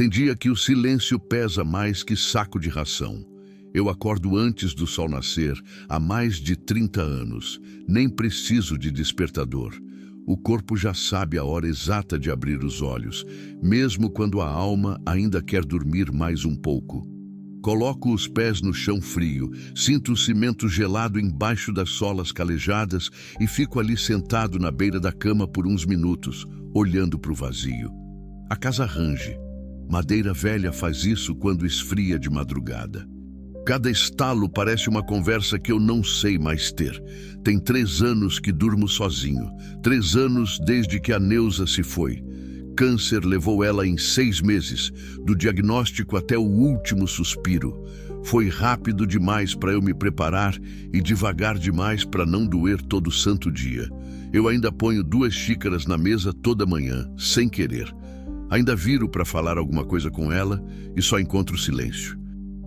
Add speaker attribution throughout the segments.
Speaker 1: Tem dia que o silêncio pesa mais que saco de ração. Eu acordo antes do sol nascer, há mais de 30 anos. Nem preciso de despertador. O corpo já sabe a hora exata de abrir os olhos, mesmo quando a alma ainda quer dormir mais um pouco. Coloco os pés no chão frio, sinto o cimento gelado embaixo das solas calejadas e fico ali sentado na beira da cama por uns minutos, olhando para o vazio. A casa range. Madeira velha faz isso quando esfria de madrugada. Cada estalo parece uma conversa que eu não sei mais ter. Tem 3 anos que durmo sozinho. 3 anos desde que a Neuza se foi. Câncer levou ela em 6 meses, do diagnóstico até o último suspiro. Foi rápido demais para eu me preparar e devagar demais para não doer todo santo dia. Eu ainda ponho 2 xícaras na mesa toda manhã, sem querer. Ainda viro para falar alguma coisa com ela e só encontro silêncio.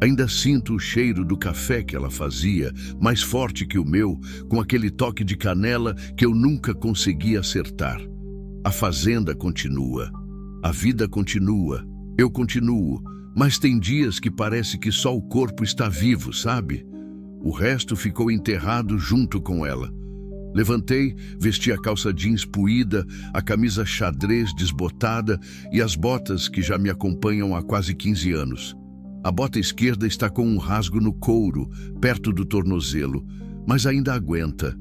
Speaker 1: Ainda sinto o cheiro do café que ela fazia, mais forte que o meu, com aquele toque de canela que eu nunca consegui acertar. A fazenda continua, a vida continua, eu continuo, mas tem dias que parece que só o corpo está vivo, sabe? O resto ficou enterrado junto com ela. Levantei, vesti a calça jeans puída, a camisa xadrez desbotada e as botas que já me acompanham há quase 15 anos. A bota esquerda está com um rasgo no couro, perto do tornozelo, mas ainda aguenta.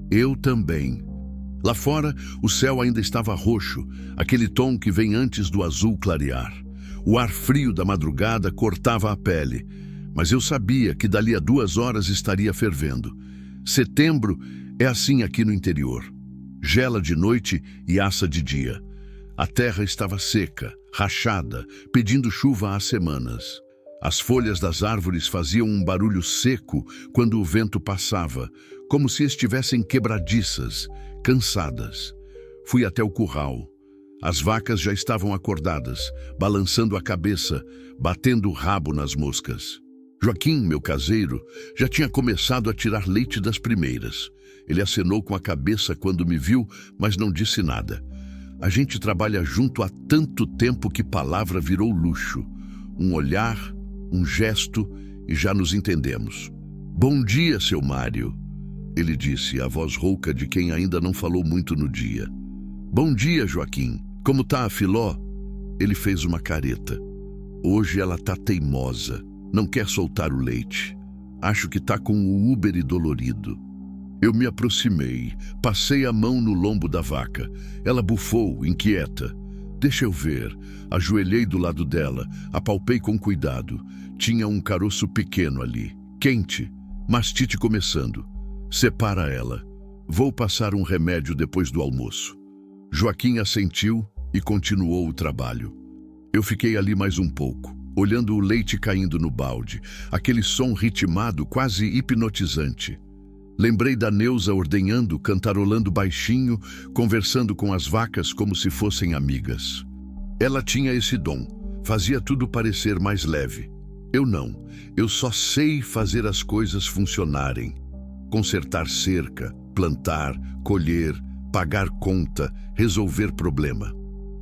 Speaker 1: Eu também. Lá fora, o céu ainda estava roxo, aquele tom que vem antes do azul clarear. O ar frio da madrugada cortava a pele, mas eu sabia que dali a 2 horas estaria fervendo. Setembro é assim aqui no interior. Gela de noite e assa de dia. A terra estava seca, rachada, pedindo chuva há semanas. As folhas das árvores faziam um barulho seco quando o vento passava, como se estivessem quebradiças, cansadas. Fui até o curral. As vacas já estavam acordadas, balançando a cabeça, batendo o rabo nas moscas. Joaquim, meu caseiro, já tinha começado a tirar leite das primeiras. Ele acenou com a cabeça quando me viu, mas não disse nada. A gente trabalha junto há tanto tempo que palavra virou luxo. Um olhar, um gesto e já nos entendemos. Bom dia, seu Mário, ele disse, a voz rouca de quem ainda não falou muito no dia. Bom dia, Joaquim. Como tá a Filó? Ele fez uma careta. Hoje ela tá teimosa. Não quer soltar o leite. Acho que tá com o úbere dolorido. Eu me aproximei, passei a mão no lombo da vaca. Ela bufou, inquieta. Deixa eu ver. Ajoelhei do lado dela, apalpei com cuidado. Tinha um caroço pequeno ali, quente, mastite começando. Separa ela. Vou passar um remédio depois do almoço. Joaquim assentiu e continuou o trabalho. Eu fiquei ali mais um pouco, olhando o leite caindo no balde, aquele som ritmado quase hipnotizante. Lembrei da Neuza ordenhando, cantarolando baixinho, conversando com as vacas como se fossem amigas. Ela tinha esse dom, fazia tudo parecer mais leve. Eu não, eu só sei fazer as coisas funcionarem. Consertar cerca, plantar, colher, pagar conta, resolver problema.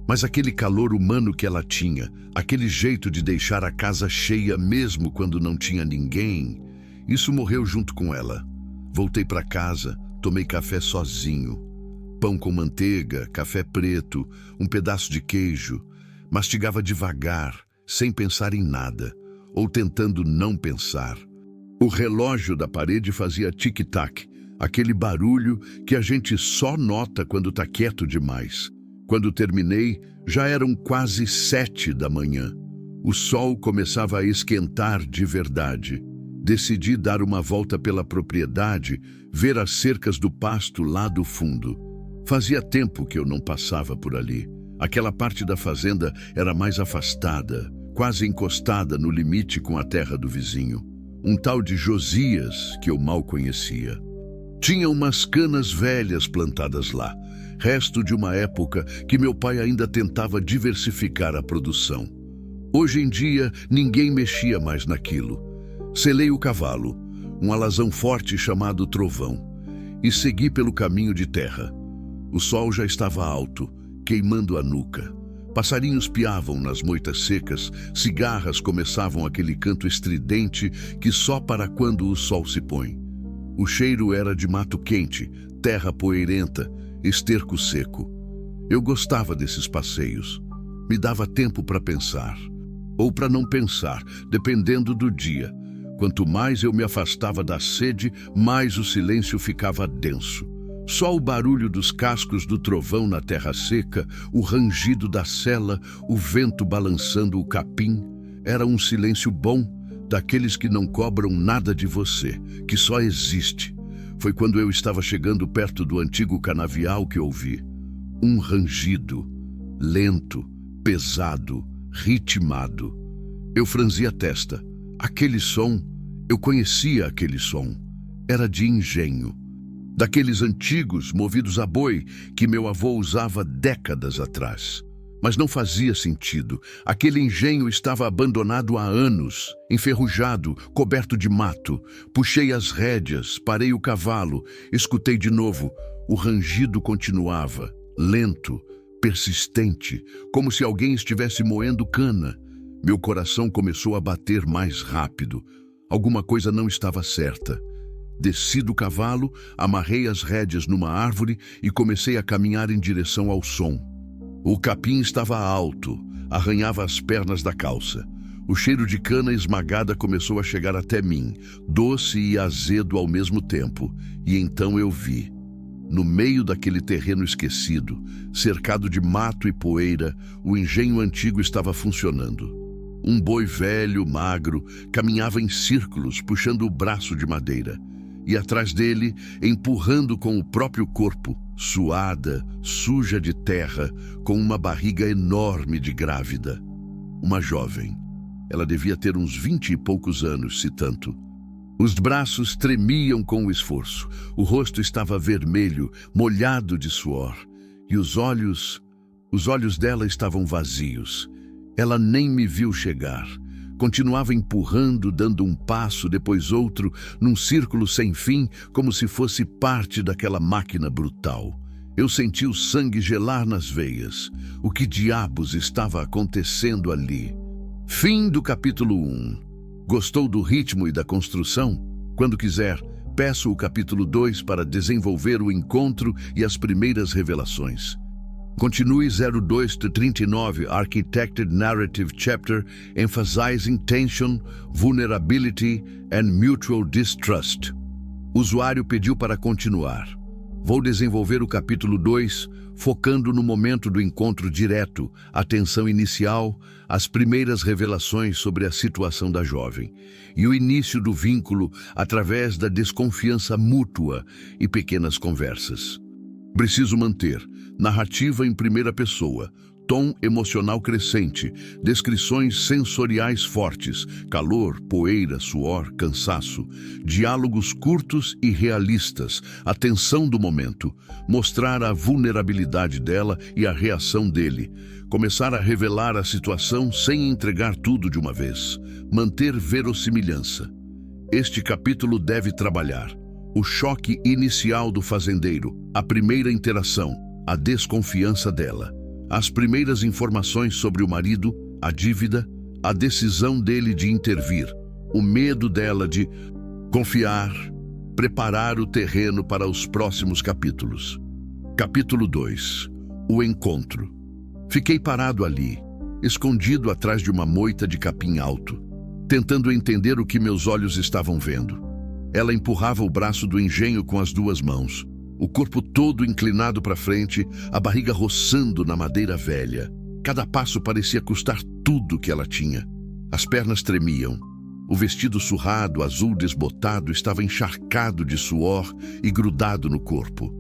Speaker 1: Mas aquele calor humano que ela tinha, aquele jeito de deixar a casa cheia mesmo quando não tinha ninguém, isso morreu junto com ela. Voltei para casa, tomei café sozinho. Pão com manteiga, café preto, um pedaço de queijo. Mastigava devagar, sem pensar em nada, ou tentando não pensar. O relógio da parede fazia tic-tac, aquele barulho que a gente só nota quando está quieto demais. Quando terminei, já eram quase 7 da manhã. O sol começava a esquentar de verdade. Decidi dar uma volta pela propriedade, ver as cercas do pasto lá do fundo. Fazia tempo que eu não passava por ali. Aquela parte da fazenda era mais afastada, quase encostada no limite com a terra do vizinho. Um tal de Josias que eu mal conhecia. Tinha umas canas velhas plantadas lá, resto de uma época que meu pai ainda tentava diversificar a produção. Hoje em dia, ninguém mexia mais naquilo. Selei o cavalo, um alazão forte chamado Trovão, e segui pelo caminho de terra. O sol já estava alto, queimando a nuca. Passarinhos piavam nas moitas secas, cigarras começavam aquele canto estridente que só para quando o sol se põe. O cheiro era de mato quente, terra poeirenta, esterco seco. Eu gostava desses passeios. Me dava tempo para pensar. Ou para não pensar, dependendo do dia. Quanto mais eu me afastava da sede, mais o silêncio ficava denso. Só o barulho dos cascos do trovão na terra seca, o rangido da sela, o vento balançando o capim, era um silêncio bom, daqueles que não cobram nada de você, que só existe. Foi quando eu estava chegando perto do antigo canavial que ouvi. Um rangido, lento, pesado, ritmado. Eu franzi a testa. Aquele som, eu conhecia aquele som. Era de engenho. Daqueles antigos, movidos a boi, que meu avô usava décadas atrás. Mas não fazia sentido. Aquele engenho estava abandonado há anos, enferrujado, coberto de mato. Puxei as rédeas, parei o cavalo, escutei de novo. O rangido continuava, lento, persistente, como se alguém estivesse moendo cana. Meu coração começou a bater mais rápido. Alguma coisa não estava certa. Desci do cavalo, amarrei as rédeas numa árvore e comecei a caminhar em direção ao som. O capim estava alto, arranhava as pernas da calça. O cheiro de cana esmagada começou a chegar até mim, doce e azedo ao mesmo tempo, e então eu vi. No meio daquele terreno esquecido, cercado de mato e poeira, o engenho antigo estava funcionando. Um boi velho, magro, caminhava em círculos, puxando o braço de madeira. E atrás dele, empurrando com o próprio corpo, suada, suja de terra, com uma barriga enorme de grávida. Uma jovem. Ela devia ter uns 20 e poucos anos, se tanto. Os braços tremiam com o esforço. O rosto estava vermelho, molhado de suor. E os olhos dela estavam vazios. Ela nem me viu chegar. Continuava empurrando, dando um passo, depois outro, num círculo sem fim, como se fosse parte daquela máquina brutal. Eu senti o sangue gelar nas veias. O que diabos estava acontecendo ali? Fim do capítulo 1. Gostou do ritmo e da construção? Quando quiser, peço o capítulo 2 para desenvolver o encontro e as primeiras revelações. Continue 02-39 Architected Narrative Chapter Emphasizing Tension, Vulnerability and Mutual Distrust. O usuário pediu para continuar. Vou desenvolver o capítulo 2, focando no momento do encontro direto, a tensão inicial, as primeiras revelações sobre a situação da jovem, e o início do vínculo através da desconfiança mútua e pequenas conversas. Preciso manter narrativa em primeira pessoa, tom emocional crescente, descrições sensoriais fortes, calor, poeira, suor, cansaço, diálogos curtos e realistas, a tensão do momento, mostrar a vulnerabilidade dela e a reação dele, começar a revelar a situação sem entregar tudo de uma vez, manter verossimilhança. Este capítulo deve trabalhar o choque inicial do fazendeiro, a primeira interação, a desconfiança dela, as primeiras informações sobre o marido, a dívida, a decisão dele de intervir, o medo dela de confiar, preparar o terreno para os próximos capítulos. Capítulo 2. O encontro. Fiquei parado ali, escondido atrás de uma moita de capim alto, tentando entender o que meus olhos estavam vendo. Ela empurrava o braço do engenho com as duas mãos, o corpo todo inclinado para frente, a barriga roçando na madeira velha. Cada passo parecia custar tudo que ela tinha. As pernas tremiam. O vestido surrado, azul desbotado, estava encharcado de suor e grudado no corpo.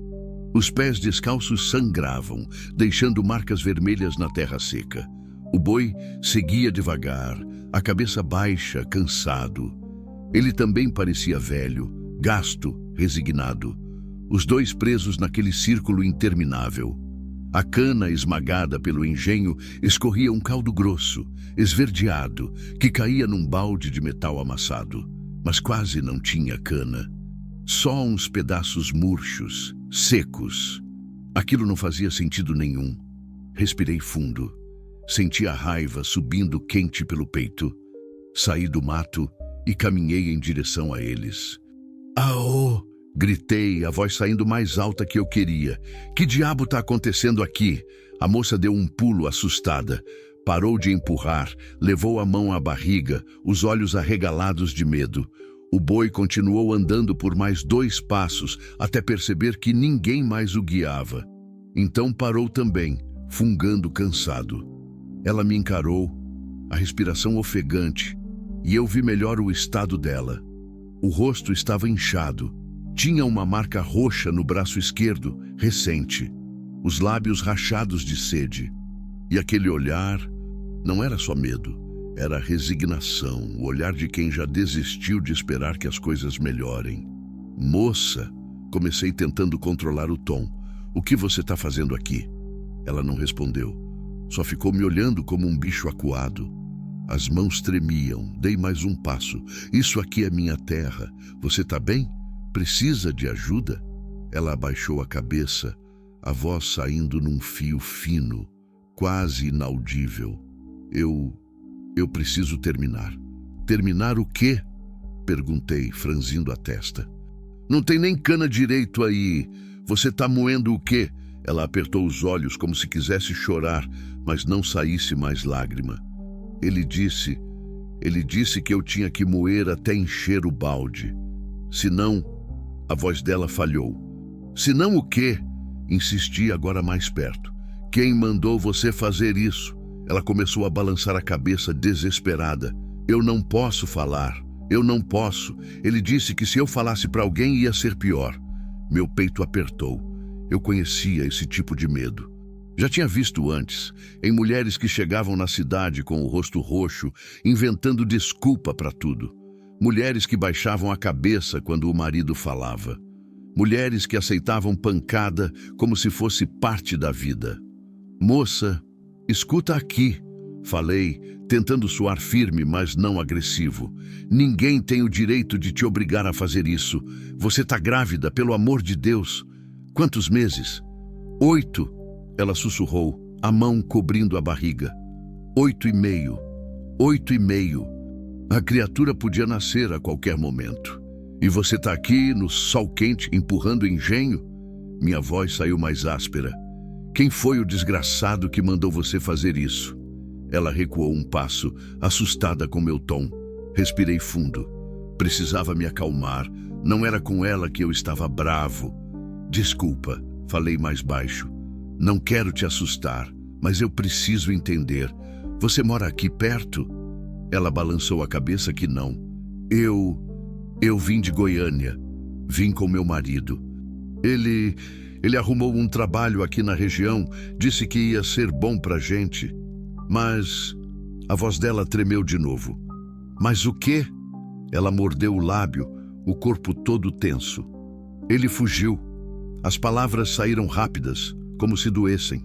Speaker 1: Os pés descalços sangravam, deixando marcas vermelhas na terra seca. O boi seguia devagar, a cabeça baixa, cansado. Ele também parecia velho, gasto, resignado. Os dois presos naquele círculo interminável. A cana esmagada pelo engenho escorria um caldo grosso, esverdeado, que caía num balde de metal amassado. Mas quase não tinha cana. Só uns pedaços murchos, secos. Aquilo não fazia sentido nenhum. Respirei fundo. Senti a raiva subindo quente pelo peito. Saí do mato e caminhei em direção a eles. "Aô!" Gritei, a voz saindo mais alta que eu queria. "Que diabo está acontecendo aqui?" A moça deu um pulo assustada. Parou de empurrar, levou a mão à barriga, os olhos arregalados de medo. O boi continuou andando por mais 2 passos, até perceber que ninguém mais o guiava. Então parou também, fungando cansado. Ela me encarou, a respiração ofegante, e eu vi melhor o estado dela. O rosto estava inchado. Tinha uma marca roxa no braço esquerdo, recente. Os lábios rachados de sede. E aquele olhar não era só medo, era resignação, o olhar de quem já desistiu de esperar que as coisas melhorem. "Moça", comecei tentando controlar o tom. "O que você está fazendo aqui?" Ela não respondeu. Só ficou me olhando como um bicho acuado. As mãos tremiam. Dei mais um passo. "Isso aqui é minha terra. Você está bem? Precisa de ajuda?" Ela abaixou a cabeça, a voz saindo num fio fino, quase inaudível. Eu preciso terminar." "Terminar o quê?" perguntei, franzindo a testa. "Não tem nem cana direito aí. Você tá moendo o quê?" Ela apertou os olhos como se quisesse chorar, mas não saísse mais lágrima. Ele disse que eu tinha que moer até encher o balde. "Senão..." A voz dela falhou. "Senão o quê?" Insisti, agora mais perto. "Quem mandou você fazer isso?" Ela começou a balançar a cabeça desesperada. "Eu não posso falar. Eu não posso. Ele disse que se eu falasse para alguém ia ser pior." Meu peito apertou. Eu conhecia esse tipo de medo. Já tinha visto antes, em mulheres que chegavam na cidade com o rosto roxo, inventando desculpa para tudo. Mulheres que baixavam a cabeça quando o marido falava. Mulheres que aceitavam pancada como se fosse parte da vida. "Moça, escuta aqui", falei, tentando soar firme, mas não agressivo. "Ninguém tem o direito de te obrigar a fazer isso. Você tá grávida, pelo amor de Deus." "Quantos meses?" 8, ela sussurrou, a mão cobrindo a barriga. 8 e meio. 8 e meio. A criatura podia nascer a qualquer momento. "E você tá aqui, no sol quente, empurrando engenho?" Minha voz saiu mais áspera. "Quem foi o desgraçado que mandou você fazer isso?" Ela recuou um passo, assustada com meu tom. Respirei fundo. Precisava me acalmar. Não era com ela que eu estava bravo. "Desculpa", falei mais baixo. "Não quero te assustar, mas eu preciso entender. Você mora aqui perto?" Ela balançou a cabeça que não. Eu vim de Goiânia. Vim com meu marido. Ele arrumou um trabalho aqui na região, disse que ia ser bom pra gente. Mas..." A voz dela tremeu de novo. "Mas o quê?" Ela mordeu o lábio, o corpo todo tenso. "Ele fugiu." As palavras saíram rápidas, como se doessem.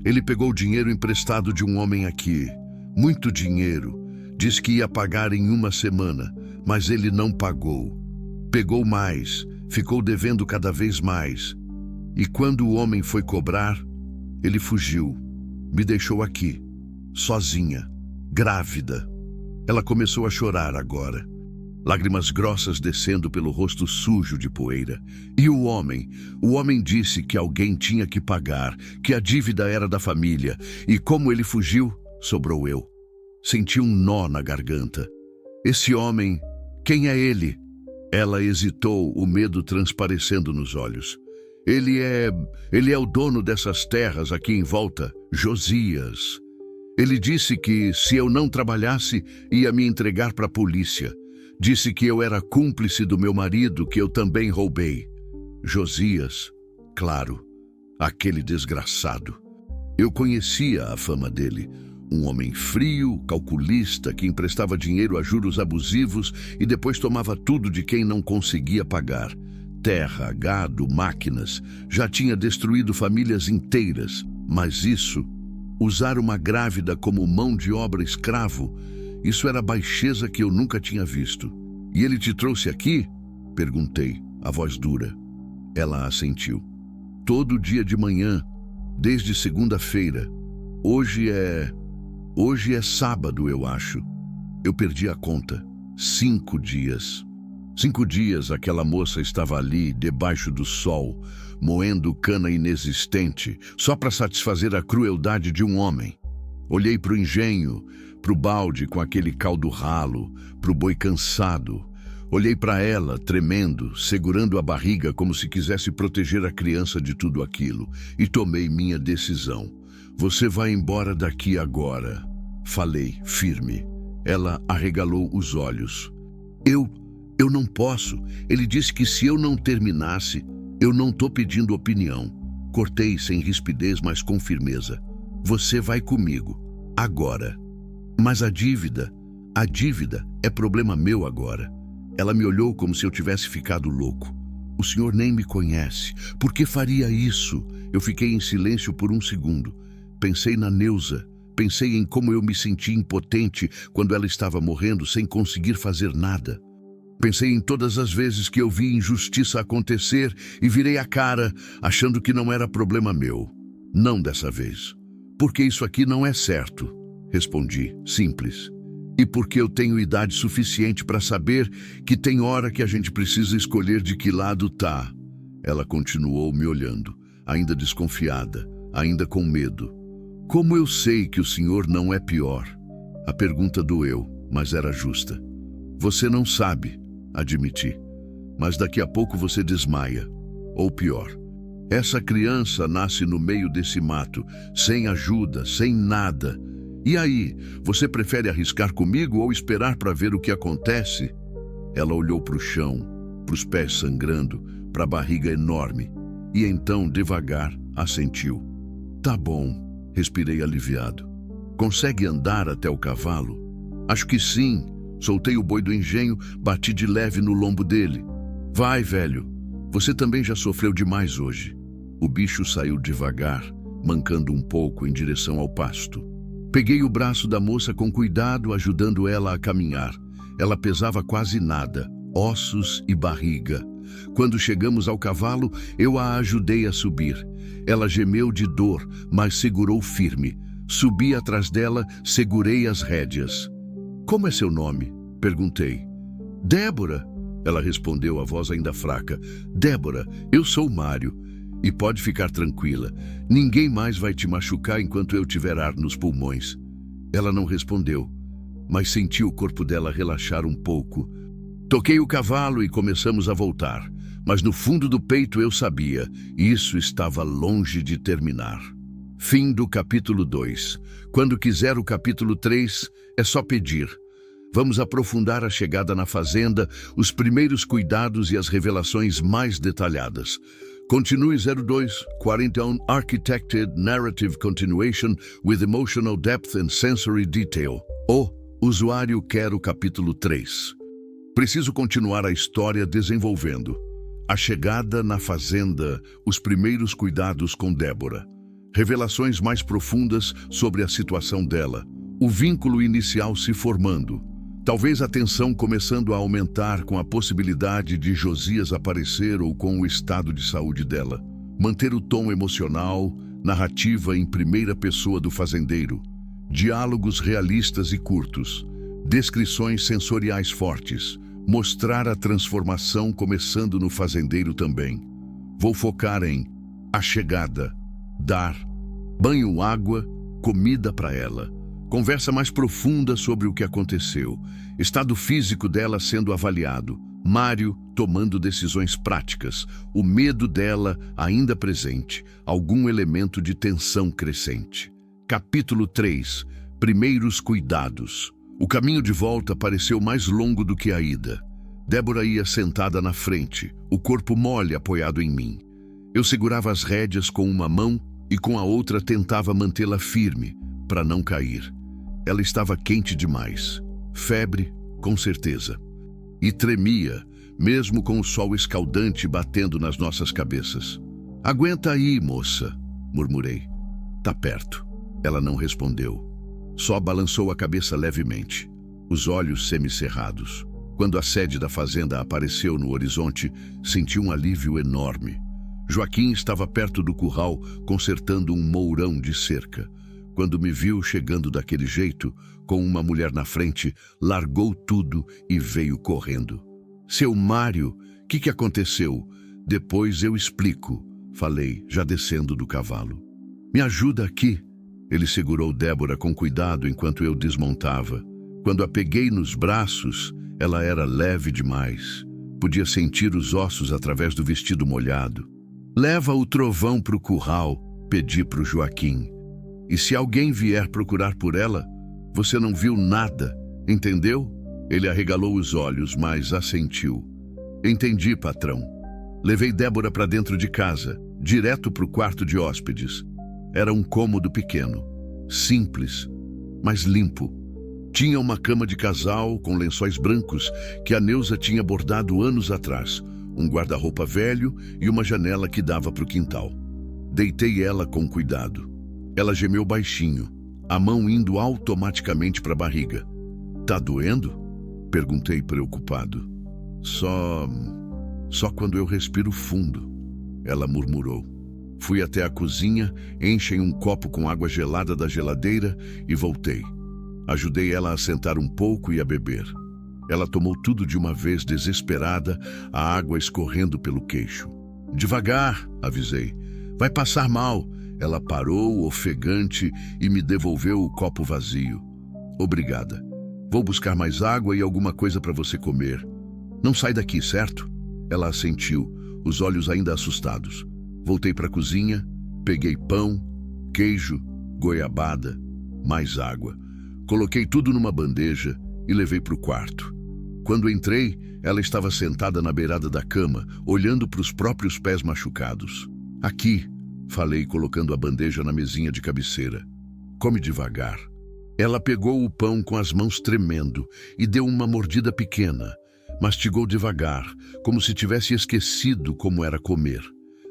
Speaker 1: "Ele pegou dinheiro emprestado de um homem aqui. Muito dinheiro. Disse que ia pagar em 1 semana, mas ele não pagou. Pegou mais, ficou devendo cada vez mais. E quando o homem foi cobrar, ele fugiu. Me deixou aqui, sozinha, grávida." Ela começou a chorar agora. Lágrimas grossas descendo pelo rosto sujo de poeira. "E o homem disse que alguém tinha que pagar, que a dívida era da família. E como ele fugiu, sobrou eu." Senti um nó na garganta. "Esse homem, quem é ele?" Ela hesitou, o medo transparecendo nos olhos. Ele é o dono dessas terras aqui em volta, Josias. Ele disse que, se eu não trabalhasse, ia me entregar para a polícia. Disse que eu era cúmplice do meu marido, que eu também roubei." Josias, claro, aquele desgraçado. Eu conhecia a fama dele. Um homem frio, calculista, que emprestava dinheiro a juros abusivos e depois tomava tudo de quem não conseguia pagar. Terra, gado, máquinas. Já tinha destruído famílias inteiras. Mas isso, usar uma grávida como mão de obra escravo, isso era baixeza que eu nunca tinha visto. "E ele te trouxe aqui?" perguntei, a voz dura. Ela assentiu. "Todo dia de manhã, desde segunda-feira. Hoje é Hoje é sábado, eu acho. Eu perdi a conta. 5 dias. 5 dias aquela moça estava ali, debaixo do sol, moendo cana inexistente, só para satisfazer a crueldade de um homem. Olhei para o engenho, para o balde com aquele caldo ralo, para o boi cansado. Olhei para ela, tremendo, segurando a barriga como se quisesse proteger a criança de tudo aquilo, e tomei minha decisão. Você vai embora daqui agora. Falei, firme. Ela arregalou os olhos. Eu não posso. Ele disse que se eu não terminasse, eu não tô pedindo opinião. Cortei sem rispidez, mas com firmeza. Você vai comigo, agora. Mas a dívida é problema meu agora. Ela me olhou como se eu tivesse ficado louco. O senhor nem me conhece. Por que faria isso? Eu fiquei em silêncio por um segundo. Pensei na Neuza. Pensei em como eu me senti impotente quando ela estava morrendo sem conseguir fazer nada. Pensei em todas as vezes que eu vi injustiça acontecer e virei a cara, achando que não era problema meu. Não dessa vez. Porque isso aqui não é certo, respondi, simples. E porque eu tenho idade suficiente para saber que tem hora que a gente precisa escolher de que lado tá. Ela continuou me olhando, ainda desconfiada, ainda com medo. Como eu sei que o senhor não é pior? A pergunta doeu, mas era justa. Você não sabe, admiti. Mas daqui a pouco você desmaia. Ou pior, essa criança nasce no meio desse mato, sem ajuda, sem nada. E aí, você prefere arriscar comigo ou esperar para ver o que acontece? Ela olhou para o chão, para os pés sangrando, para a barriga enorme. E então, devagar, assentiu. Tá bom. Respirei aliviado. Consegue andar até o cavalo? Acho que sim. Soltei o boi do engenho, bati de leve no lombo dele. Vai, velho. Você também já sofreu demais hoje. O bicho saiu devagar, mancando um pouco em direção ao pasto. Peguei o braço da moça com cuidado, ajudando ela a caminhar. Ela pesava quase nada, ossos e barriga. Quando chegamos ao cavalo, eu a ajudei a subir. Ela gemeu de dor, mas segurou firme. Subi atrás dela, segurei as rédeas. Como é seu nome? Perguntei. Débora, ela respondeu, a voz ainda fraca. Débora, eu sou Mário. E pode ficar tranquila. Ninguém mais vai te machucar enquanto eu tiver ar nos pulmões. Ela não respondeu, mas senti o corpo dela relaxar um pouco. Toquei o cavalo e começamos a voltar. Mas no fundo do peito eu sabia, isso estava longe de terminar. Fim do capítulo 2. Quando quiser o capítulo 3, é só pedir. Vamos aprofundar a chegada na fazenda, os primeiros cuidados e as revelações mais detalhadas. Continue 02, 41 Architected Narrative Continuation with Emotional Depth and Sensory Detail. O usuário quer o capítulo 3. Preciso continuar a história desenvolvendo. A chegada na fazenda, os primeiros cuidados com Débora. Revelações mais profundas sobre a situação dela. O vínculo inicial se formando. Talvez a tensão começando a aumentar com a possibilidade de Josias aparecer ou com o estado de saúde dela. Manter o tom emocional, narrativa em primeira pessoa do fazendeiro. Diálogos realistas e curtos. Descrições sensoriais fortes. Mostrar a transformação começando no fazendeiro também. Vou focar em a chegada, dar, banho, água, comida para ela. Conversa mais profunda sobre o que aconteceu. Estado físico dela sendo avaliado. Mário tomando decisões práticas. O medo dela ainda presente. Algum elemento de tensão crescente. Capítulo 3. Primeiros cuidados. O caminho de volta pareceu mais longo do que a ida. Débora ia sentada na frente, o corpo mole apoiado em mim. Eu segurava as rédeas com uma mão e com a outra tentava mantê-la firme, para não cair. Ela estava quente demais. Febre, com certeza. E tremia, mesmo com o sol escaldante batendo nas nossas cabeças. Aguenta aí, moça, murmurei. Tá perto. Ela não respondeu. Só balançou a cabeça levemente, os olhos semicerrados. Quando a sede da fazenda apareceu no horizonte, senti um alívio enorme. Joaquim estava perto do curral, consertando um mourão de cerca. Quando me viu chegando daquele jeito, com uma mulher na frente, largou tudo e veio correndo. Seu Mário, que aconteceu? Depois eu explico, falei, já descendo do cavalo. Me ajuda aqui. Ele segurou Débora com cuidado enquanto eu desmontava. Quando a peguei nos braços, ela era leve demais. Podia sentir os ossos através do vestido molhado. Leva o trovão para o curral, pedi para o Joaquim. E se alguém vier procurar por ela, você não viu nada, entendeu? Ele arregalou os olhos, mas assentiu. Entendi, patrão. Levei Débora para dentro de casa, direto para o quarto de hóspedes. Era um cômodo pequeno, simples, mas limpo. Tinha uma cama de casal com lençóis brancos que a Neuza tinha bordado anos atrás, um guarda-roupa velho e uma janela que dava para o quintal. Deitei ela com cuidado. Ela gemeu baixinho, a mão indo automaticamente para a barriga. Tá doendo? Perguntei preocupado. Só quando eu respiro fundo, ela murmurou. Fui até a cozinha, enchi um copo com água gelada da geladeira e voltei. Ajudei ela a sentar um pouco e a beber. Ela tomou tudo de uma vez, desesperada, a água escorrendo pelo queixo. Devagar, avisei. Vai passar mal. Ela parou, ofegante, e me devolveu o copo vazio. Obrigada. Vou buscar mais água e alguma coisa para você comer. Não sai daqui, certo? Ela assentiu, os olhos ainda assustados. Voltei para a cozinha, peguei pão, queijo, goiabada, mais água. Coloquei tudo numa bandeja e levei para o quarto. Quando entrei, ela estava sentada na beirada da cama, olhando para os próprios pés machucados. Aqui, falei, colocando a bandeja na mesinha de cabeceira. Come devagar. Ela pegou o pão com as mãos tremendo e deu uma mordida pequena. Mastigou devagar, como se tivesse esquecido como era comer.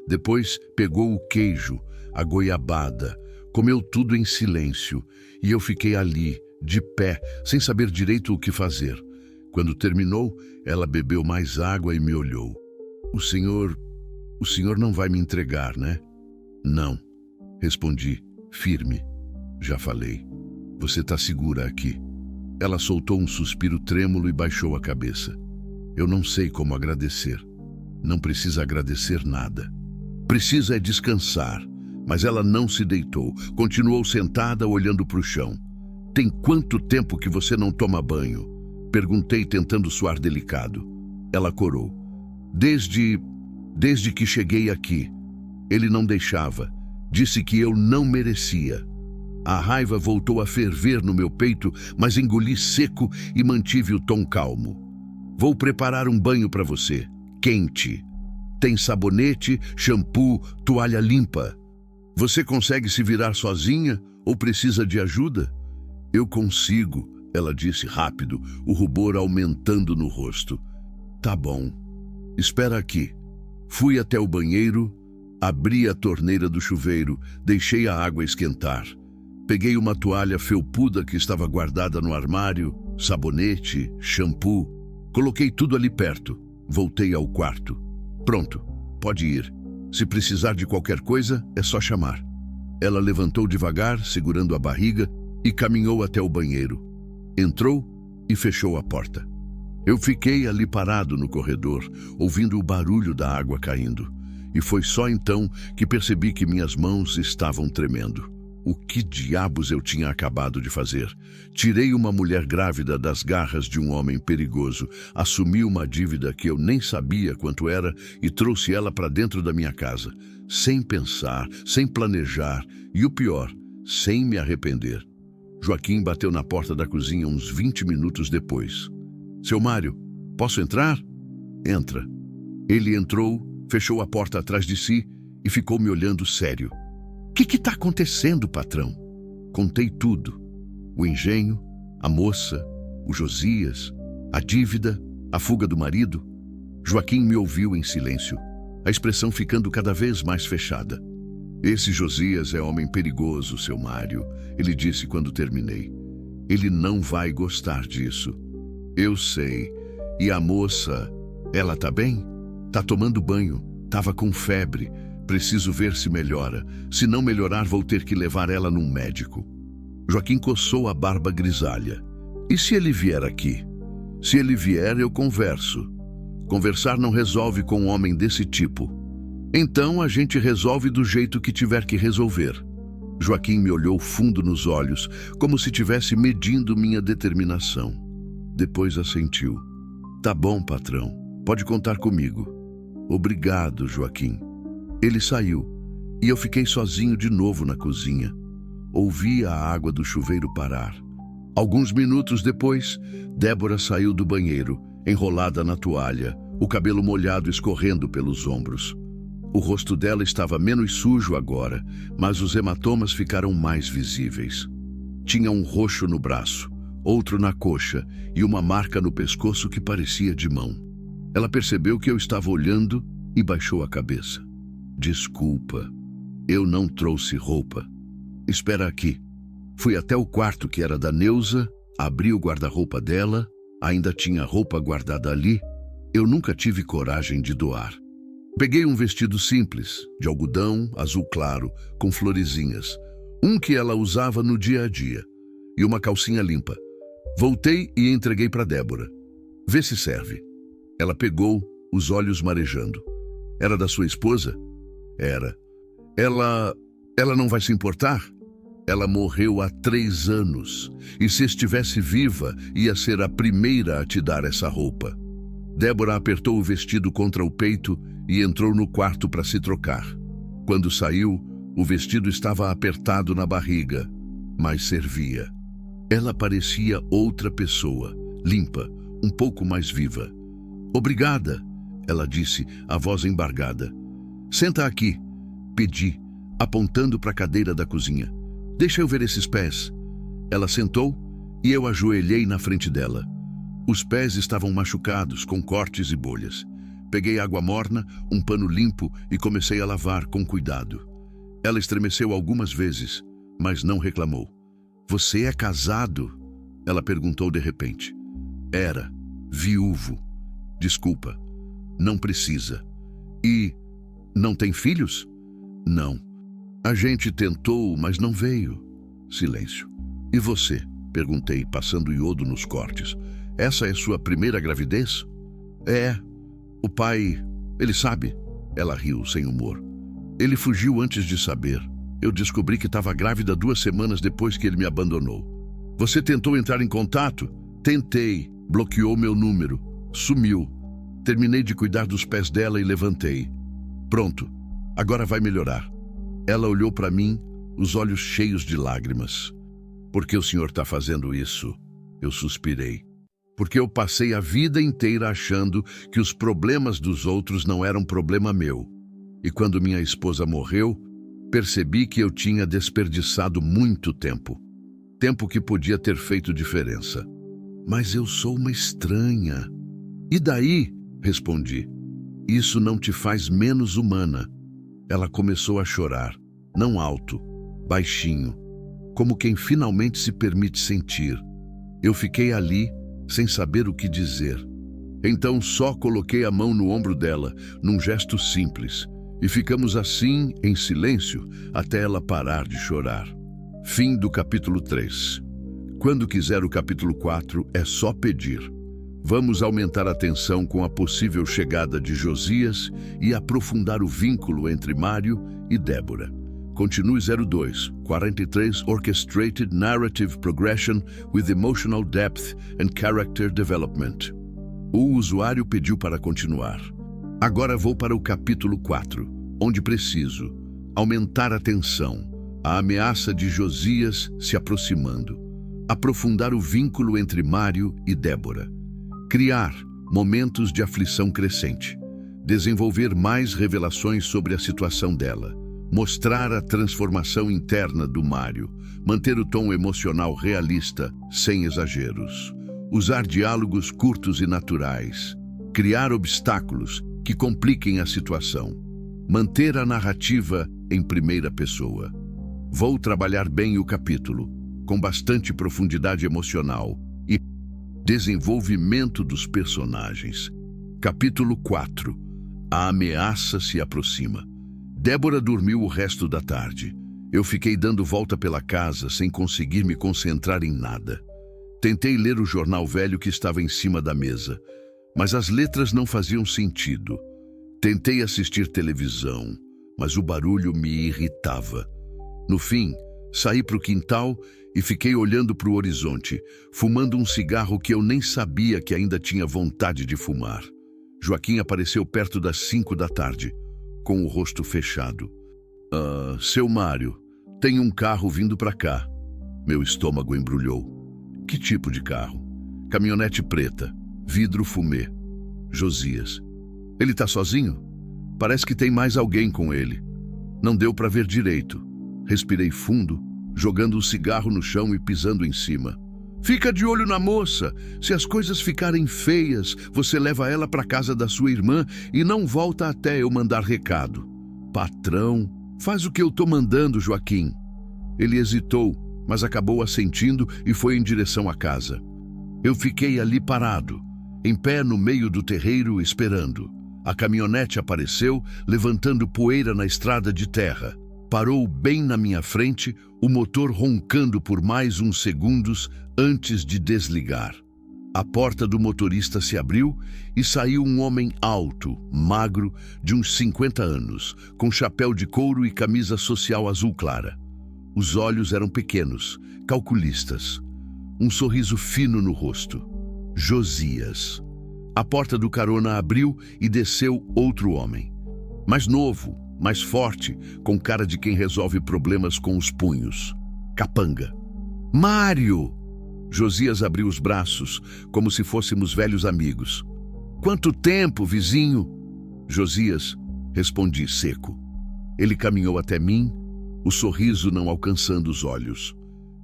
Speaker 1: Depois pegou o queijo, a goiabada, comeu tudo em silêncio, e eu fiquei ali, de pé, sem saber direito o que fazer. Quando terminou, ela bebeu mais água e me olhou. O senhor não vai me entregar, né? Não, respondi, firme. Já falei. Você está segura aqui. Ela soltou um suspiro trêmulo e baixou a cabeça. Eu não sei como agradecer. Não precisa agradecer nada. Precisa é descansar. Mas ela não se deitou. Continuou sentada, olhando para o chão. Tem quanto tempo que você não toma banho? Perguntei, tentando soar delicado. Ela corou. Desde que cheguei aqui. Ele não deixava. Disse que eu não merecia. A raiva voltou a ferver no meu peito, mas engoli seco e mantive o tom calmo. Vou preparar um banho para você, quente. Tem sabonete, shampoo, toalha limpa. Você consegue se virar sozinha ou precisa de ajuda? Eu consigo, ela disse rápido, o rubor aumentando no rosto. Tá bom. Espera aqui. Fui até o banheiro, abri a torneira do chuveiro, deixei a água esquentar. Peguei uma toalha felpuda que estava guardada no armário, sabonete, shampoo. Coloquei tudo ali perto. Voltei ao quarto. Pronto, pode ir. Se precisar de qualquer coisa, é só chamar. Ela levantou devagar, segurando a barriga, e caminhou até o banheiro. Entrou e fechou a porta. Eu fiquei ali parado no corredor, ouvindo o barulho da água caindo. E foi só então que percebi que minhas mãos estavam tremendo. O que diabos eu tinha acabado de fazer? Tirei uma mulher grávida das garras de um homem perigoso, assumi uma dívida que eu nem sabia quanto era e trouxe ela para dentro da minha casa, sem pensar, sem planejar e, o pior, sem me arrepender. Joaquim bateu na porta da cozinha uns 20 minutos depois. Seu Mário, posso entrar? Entra. Ele entrou, fechou a porta atrás de si e ficou me olhando sério. O que está acontecendo, patrão? Contei tudo. O engenho, a moça, o Josias, a dívida, a fuga do marido. Joaquim me ouviu em silêncio, a expressão ficando cada vez mais fechada. Esse Josias é homem perigoso, seu Mário, ele disse quando terminei. Ele não vai gostar disso. Eu sei. E a moça, ela tá bem? Tá tomando banho, tava com febre. Preciso ver se melhora. Se não melhorar, vou ter que levar ela num médico. Joaquim coçou a barba grisalha. E se ele vier aqui? Se ele vier, eu converso. Conversar não resolve com um homem desse tipo. Então a gente resolve do jeito que tiver que resolver. Joaquim me olhou fundo nos olhos, como se estivesse medindo minha determinação. Depois assentiu. Tá bom, patrão. Pode contar comigo. Obrigado, Joaquim. Ele saiu, e eu fiquei sozinho de novo na cozinha. Ouvi a água do chuveiro parar. Alguns minutos depois, Débora saiu do banheiro, enrolada na toalha, o cabelo molhado escorrendo pelos ombros. O rosto dela estava menos sujo agora, mas os hematomas ficaram mais visíveis. Tinha um roxo no braço, outro na coxa e uma marca no pescoço que parecia de mão. Ela percebeu que eu estava olhando e baixou a cabeça. Desculpa, eu não trouxe roupa. Espera aqui. Fui até o quarto que era da Neuza, abri o guarda-roupa dela, ainda tinha roupa guardada ali. Eu nunca tive coragem de doar. Peguei um vestido simples, de algodão azul claro, com florezinhas, um que ela usava no dia a dia, e uma calcinha limpa. Voltei e entreguei para Débora. Vê se serve. Ela pegou, os olhos marejando. Era da sua esposa? Era. Ela não vai se importar? Ela morreu há 3 anos, e se estivesse viva, ia ser a primeira a te dar essa roupa. Débora apertou o vestido contra o peito e entrou no quarto para se trocar. Quando saiu, o vestido estava apertado na barriga, mas servia. Ela parecia outra pessoa, limpa, um pouco mais viva. Obrigada, ela disse, a voz embargada. Senta aqui, pedi, apontando para a cadeira da cozinha. Deixa eu ver esses pés. Ela sentou e eu ajoelhei na frente dela. Os pés estavam machucados, com cortes e bolhas. Peguei água morna, um pano limpo e comecei a lavar com cuidado. Ela estremeceu algumas vezes, mas não reclamou. Você é casado? Ela perguntou de repente. Era, viúvo. Desculpa, não precisa. E não tem filhos? Não. A gente tentou, mas não veio. Silêncio. E você? Perguntei, passando iodo nos cortes. Essa é sua primeira gravidez? É. O pai, ele sabe? Ela riu, sem humor. Ele fugiu antes de saber. Eu descobri que estava grávida 2 semanas depois que ele me abandonou. Você tentou entrar em contato? Tentei. Bloqueou meu número. Sumiu. Terminei de cuidar dos pés dela e levantei. Pronto. Agora vai melhorar. Ela olhou para mim, os olhos cheios de lágrimas. Por que o senhor está fazendo isso? Eu suspirei. Porque eu passei a vida inteira achando que os problemas dos outros não eram problema meu. E quando minha esposa morreu, percebi que eu tinha desperdiçado muito tempo. Tempo que podia ter feito diferença. Mas eu sou uma estranha. E daí? Respondi. Isso não te faz menos humana. Ela começou a chorar, não alto, baixinho, como quem finalmente se permite sentir. Eu fiquei ali, sem saber o que dizer. Então só coloquei a mão no ombro dela, num gesto simples, e ficamos assim, em silêncio, até ela parar de chorar. Fim do capítulo 3. Quando quiser o capítulo 4, é só pedir. Vamos aumentar a tensão com a possível chegada de Josias e aprofundar o vínculo entre Mário e Débora. Continue 02, 43 Orchestrated Narrative Progression with Emotional Depth and Character Development. O usuário pediu para continuar. Agora vou para o capítulo 4, onde preciso aumentar a tensão, a ameaça de Josias se aproximando, aprofundar o vínculo entre Mário e Débora. Criar momentos de aflição crescente, desenvolver mais revelações sobre a situação dela, mostrar a transformação interna do Mário, manter o tom emocional realista, sem exageros, usar diálogos curtos e naturais, criar obstáculos que compliquem a situação, manter a narrativa em primeira pessoa. Vou trabalhar bem o capítulo, com bastante profundidade emocional e desenvolvimento dos personagens. Capítulo 4. A ameaça se aproxima. Débora dormiu o resto da tarde. Eu fiquei dando volta pela casa sem conseguir me concentrar em nada. Tentei ler o jornal velho que estava em cima da mesa, mas as letras não faziam sentido. Tentei assistir televisão, mas o barulho me irritava. No fim, saí para o quintal e fiquei olhando para o horizonte, fumando um cigarro que eu nem sabia que ainda tinha vontade de fumar. Joaquim apareceu perto das 5 da tarde, com o rosto fechado. Seu Mário, tem um carro vindo para cá. Meu estômago embrulhou. Que tipo de carro? Caminhonete preta, vidro fumê. Josias. Ele tá sozinho? Parece que tem mais alguém com ele. Não deu para ver direito. Respirei fundo, jogando o cigarro no chão e pisando em cima. Fica de olho na moça. Se as coisas ficarem feias, você leva ela para casa da sua irmã e não volta até eu mandar recado. Patrão, faz o que eu tô mandando, Joaquim. Ele hesitou, mas acabou assentindo e foi em direção à casa. Eu fiquei ali parado, em pé no meio do terreiro, esperando. A caminhonete apareceu, levantando poeira na estrada de terra. Parou bem na minha frente, o motor roncando por mais uns segundos antes de desligar. A porta do motorista se abriu e saiu um homem alto, magro, de uns 50 anos, com chapéu de couro e camisa social azul clara. Os olhos eram pequenos, calculistas. Um sorriso fino no rosto. Josias. A porta do carona abriu e desceu outro homem. Mais novo, mais forte, com cara de quem resolve problemas com os punhos. Capanga. Mário! Josias abriu os braços, como se fôssemos velhos amigos. Quanto tempo, vizinho? Josias, respondi seco. Ele caminhou até mim, o sorriso não alcançando os olhos.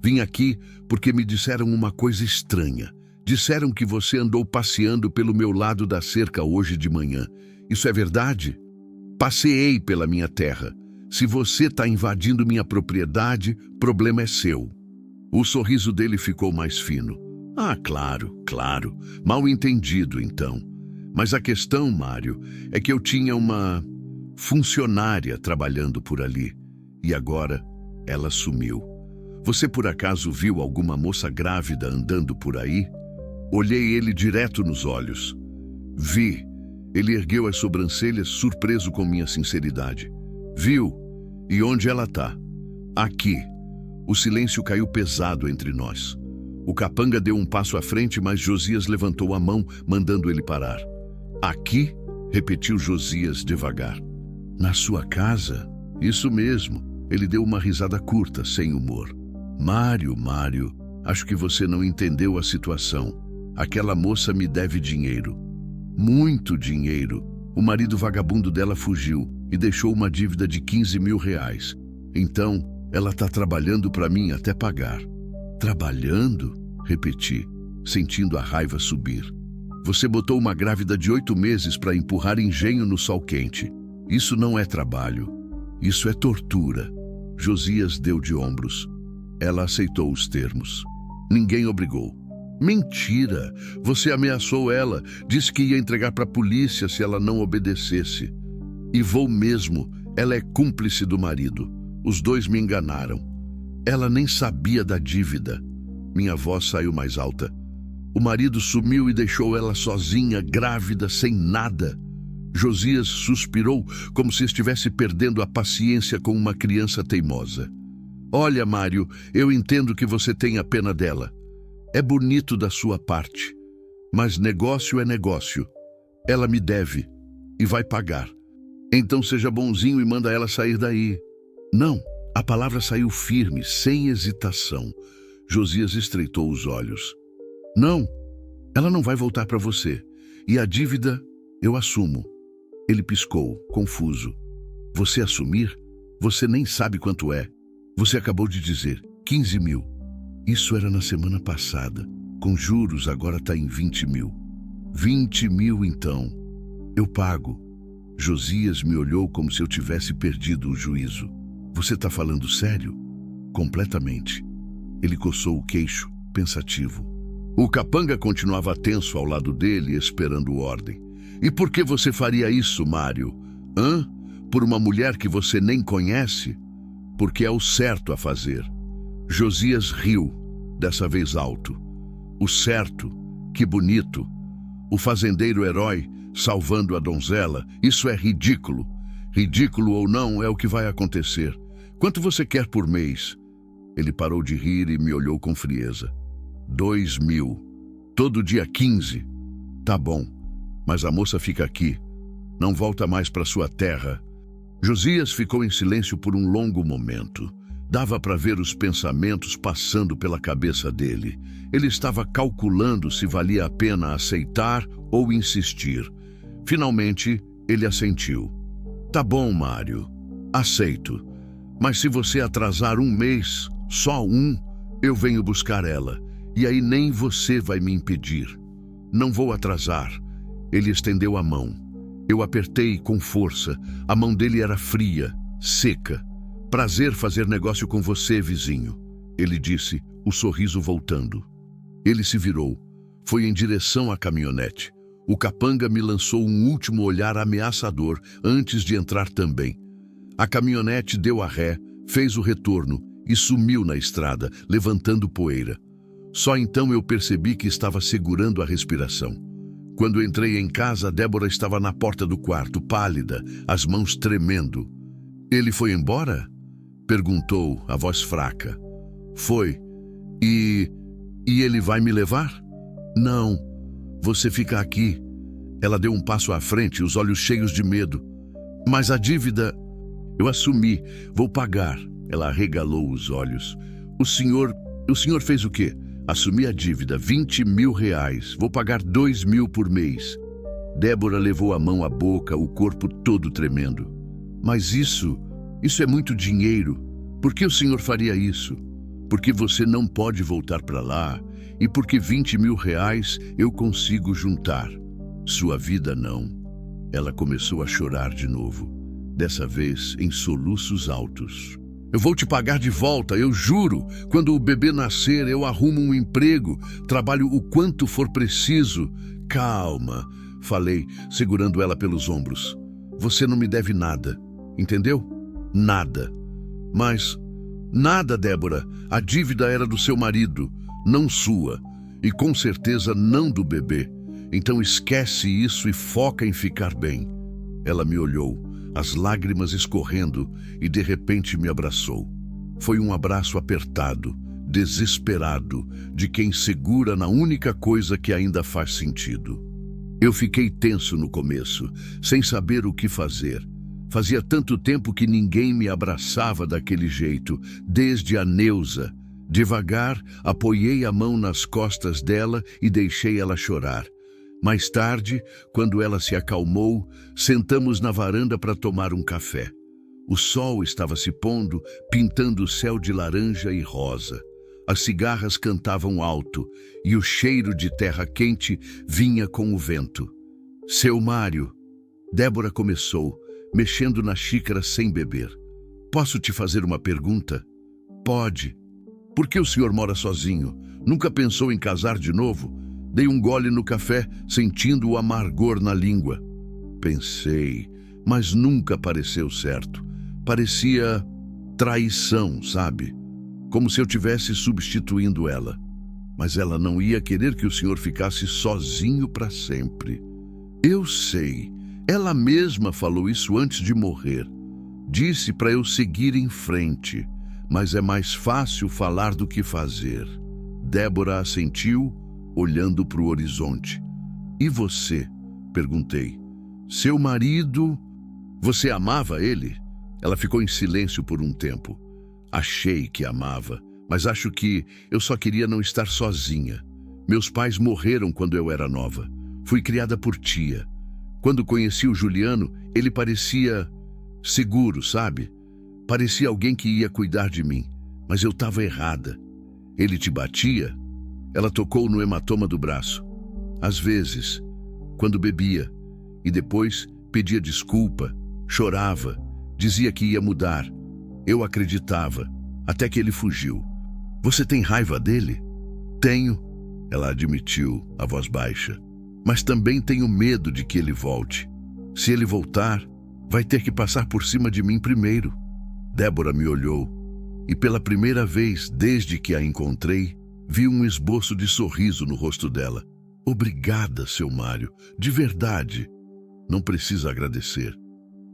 Speaker 1: Vim aqui porque me disseram uma coisa estranha. Disseram que você andou passeando pelo meu lado da cerca hoje de manhã. Isso é verdade? Passeei pela minha terra. Se você está invadindo minha propriedade, problema é seu. O sorriso dele ficou mais fino. Claro. Mal entendido, então. Mas a questão, Mário, é que eu tinha uma funcionária trabalhando por ali. E agora ela sumiu. Você por acaso viu alguma moça grávida andando por aí? Olhei ele direto nos olhos. Vi. Ele ergueu as sobrancelhas, surpreso com minha sinceridade. Viu? E onde ela tá? Aqui. O silêncio caiu pesado entre nós. O capanga deu um passo à frente, mas Josias levantou a mão, mandando ele parar. Aqui? Repetiu Josias devagar. Na sua casa? Isso mesmo. Ele deu uma risada curta, sem humor. Mário, acho que você não entendeu a situação. Aquela moça me deve dinheiro. Muito dinheiro. O marido vagabundo dela fugiu e deixou uma dívida de 15 mil reais. Então, ela está trabalhando para mim até pagar. Trabalhando? Repeti, sentindo a raiva subir. Você botou uma grávida de 8 meses para empurrar engenho no sol quente. Isso não é trabalho. Isso é tortura. Josias deu de ombros. Ela aceitou os termos. Ninguém obrigou. Mentira! Você ameaçou ela, disse que ia entregar para a polícia se ela não obedecesse. E vou mesmo, ela é cúmplice do marido. Os dois me enganaram. Ela nem sabia da dívida. Minha voz saiu mais alta. O marido sumiu e deixou ela sozinha, grávida, sem nada. Josias suspirou, como se estivesse perdendo a paciência com uma criança teimosa. Olha, Mário, eu entendo que você tenha pena dela. É bonito da sua parte, mas negócio é negócio. Ela me deve e vai pagar. Então seja bonzinho e manda ela sair daí. Não, a palavra saiu firme, sem hesitação. Josias estreitou os olhos. Não, ela não vai voltar para você. E a dívida eu assumo. Ele piscou, confuso. Você assumir? Você nem sabe quanto é. Você acabou de dizer 15 mil. Isso era na semana passada. Com juros agora está em 20 mil. 20 mil então. Eu pago. Josias me olhou como se eu tivesse perdido o juízo. Você está falando sério? Completamente. Ele coçou o queixo, pensativo. O capanga continuava tenso ao lado dele, esperando ordem. E por que você faria isso, Mário? Por uma mulher que você nem conhece? porque é o certo a fazer. Josias riu, dessa vez alto. O certo, que bonito. O fazendeiro herói salvando a donzela, isso é ridículo. Ridículo ou não, é o que vai acontecer. Quanto você quer por mês? Ele parou de rir e me olhou com frieza. 2.000. Todo dia 15. Tá bom, mas a moça fica aqui. Não volta mais para sua terra. Josias ficou em silêncio por um longo momento. Dava para ver os pensamentos passando pela cabeça dele. Ele estava calculando se valia a pena aceitar ou insistir. Finalmente, ele assentiu. Tá bom, Mário. Aceito. Mas se você atrasar um mês, só um, eu venho buscar ela. E aí nem você vai me impedir. Não vou atrasar. Ele estendeu a mão. Eu apertei com força. A mão dele era fria, seca. Prazer fazer negócio com você, vizinho. Ele disse, o sorriso voltando. Ele se virou. Foi em direção à caminhonete. O capanga me lançou um último olhar ameaçador antes de entrar também. A caminhonete deu a ré, fez o retorno e sumiu na estrada, levantando poeira. Só então eu percebi que estava segurando a respiração. Quando entrei em casa, Débora estava na porta do quarto, pálida, as mãos tremendo. Ele foi embora? Perguntou, a voz fraca. Foi. E ele vai me levar? Não. Você fica aqui. Ela deu um passo à frente, os olhos cheios de medo. Mas a dívida... Eu assumi. Vou pagar. Ela arregalou os olhos. O senhor fez o quê? Assumi a dívida, 20.000 reais. Vou pagar 2.000 por mês. Débora levou a mão à boca, o corpo todo tremendo. Mas isso é muito dinheiro. Por que o senhor faria isso? Porque você não pode voltar para lá e porque 20.000 reais eu consigo juntar. Sua vida não. Ela começou a chorar de novo, dessa vez em soluços altos. Eu vou te pagar de volta, eu juro. Quando o bebê nascer, eu arrumo um emprego, trabalho o quanto for preciso. Calma, falei, segurando ela pelos ombros. Você não me deve nada, entendeu? Nada. Mas, nada, Débora. A dívida era do seu marido, não sua. E com certeza não do bebê. Então esquece isso e foca em ficar bem. Ela me olhou, as lágrimas escorrendo, e de repente me abraçou. Foi um abraço apertado, desesperado, de quem segura na única coisa que ainda faz sentido. Eu fiquei tenso no começo, sem saber o que fazer. Fazia tanto tempo que ninguém me abraçava daquele jeito, desde a Neuza. Devagar, apoiei a mão nas costas dela e deixei ela chorar. Mais tarde, quando ela se acalmou, sentamos na varanda para tomar um café. O sol estava se pondo, pintando o céu de laranja e rosa. As cigarras cantavam alto e o cheiro de terra quente vinha com o vento. Seu Mário, Débora começou, mexendo na xícara sem beber. Posso te fazer uma pergunta? Pode. Por que o senhor mora sozinho? Nunca pensou em casar de novo? Dei um gole no café, sentindo o amargor na língua. Pensei, mas nunca pareceu certo. Parecia traição, sabe? Como se eu tivesse substituindo ela. Mas ela não ia querer que o senhor ficasse sozinho para sempre. Eu sei. Ela mesma falou isso antes de morrer. Disse para eu seguir em frente. Mas é mais fácil falar do que fazer. Débora assentiu, olhando para o horizonte. E você? Perguntei. Seu marido... Você amava ele? Ela ficou em silêncio por um tempo. Achei que amava, mas acho que eu só queria não estar sozinha. Meus pais morreram quando eu era nova. Fui criada por tia. Quando conheci o Juliano, ele parecia seguro, sabe? Parecia alguém que ia cuidar de mim, mas eu estava errada. Ele te batia? Ela tocou no hematoma do braço. Às vezes, quando bebia, e depois pedia desculpa, chorava, dizia que ia mudar. Eu acreditava, até que ele fugiu. Você tem raiva dele? Tenho, ela admitiu, a voz baixa. Mas também tenho medo de que ele volte. Se ele voltar, vai ter que passar por cima de mim primeiro. Débora me olhou e pela primeira vez desde que a encontrei, vi um esboço de sorriso no rosto dela. Obrigada, seu Mário, de verdade. Não precisa agradecer.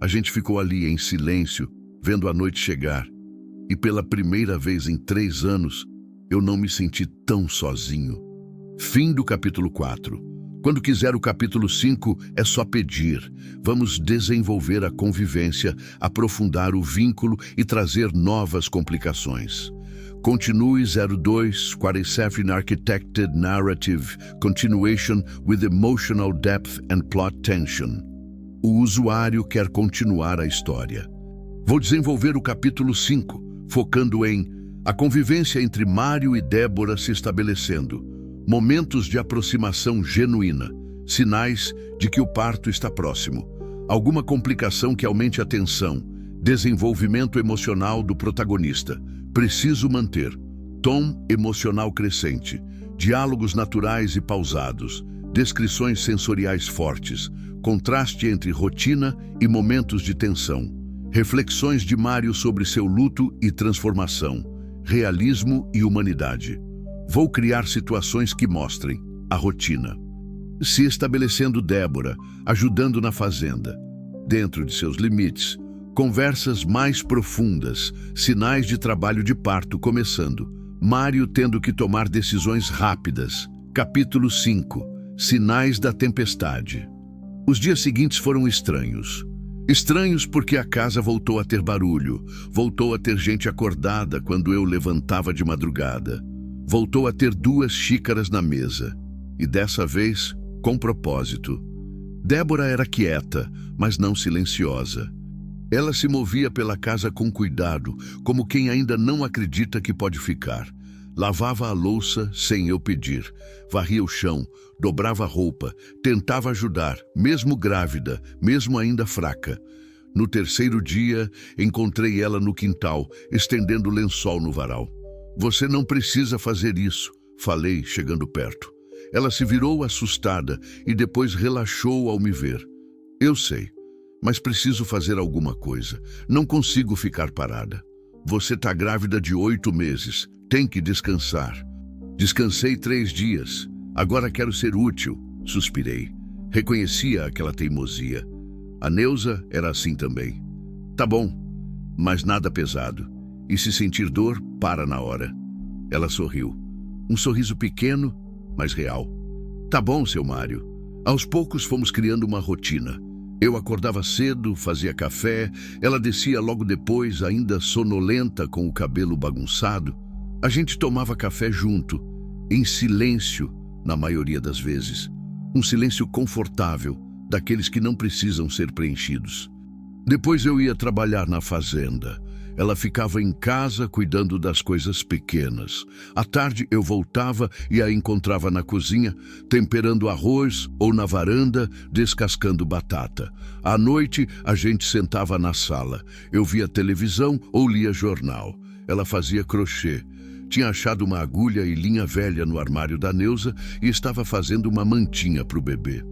Speaker 1: A gente ficou ali em silêncio, vendo a noite chegar. E pela primeira vez em 3 anos, eu não me senti tão sozinho. Fim do capítulo 4. Quando quiser o capítulo 5, é só pedir. Vamos desenvolver a convivência, aprofundar o vínculo e trazer novas complicações. Continue 02 47 Architected Narrative Continuation with Emotional Depth and Plot Tension. O usuário quer continuar a história. Vou desenvolver o capítulo 5, focando em a convivência entre Mário e Débora se estabelecendo, momentos de aproximação genuína, sinais de que o parto está próximo, alguma complicação que aumente a tensão, desenvolvimento emocional do protagonista, preciso manter, tom emocional crescente, diálogos naturais e pausados, descrições sensoriais fortes, contraste entre rotina e momentos de tensão, reflexões de Mário sobre seu luto e transformação, realismo e humanidade. Vou criar situações que mostrem a rotina. Se estabelecendo Débora, ajudando na fazenda, dentro de seus limites, conversas mais profundas, sinais de trabalho de parto começando, Mário tendo que tomar decisões rápidas. Capítulo 5. Sinais da tempestade. Os dias seguintes foram estranhos. Estranhos porque a casa voltou a ter barulho, voltou a ter gente acordada quando eu levantava de madrugada. Voltou a ter 2 xícaras na mesa. E dessa vez, com propósito. Débora era quieta, mas não silenciosa. Ela se movia pela casa com cuidado, como quem ainda não acredita que pode ficar. Lavava a louça sem eu pedir, varria o chão, dobrava a roupa, tentava ajudar, mesmo grávida, mesmo ainda fraca. No 3º dia, encontrei ela no quintal, estendendo lençol no varal. Você não precisa fazer isso, falei, chegando perto. Ela se virou assustada e depois relaxou ao me ver. Eu sei, mas preciso fazer alguma coisa. Não consigo ficar parada. Você está grávida de 8 meses. Tem que descansar. Descansei 3 dias. Agora quero ser útil. Suspirei. Reconhecia aquela teimosia. A Neuza era assim também. Tá bom, mas nada pesado. E se sentir dor, para na hora. Ela sorriu. Um sorriso pequeno, mas real. Tá bom, seu Mário. Aos poucos fomos criando uma rotina. Eu acordava cedo, fazia café, ela descia logo depois, ainda sonolenta com o cabelo bagunçado. A gente tomava café junto, em silêncio, na maioria das vezes. Um silêncio confortável, daqueles que não precisam ser preenchidos. Depois eu ia trabalhar na fazenda. Ela ficava em casa cuidando das coisas pequenas. À tarde eu voltava e a encontrava na cozinha, temperando arroz ou na varanda, descascando batata. À noite a gente sentava na sala. Eu via televisão ou lia jornal. Ela fazia crochê. Tinha achado uma agulha e linha velha no armário da Neuza e estava fazendo uma mantinha para o bebê.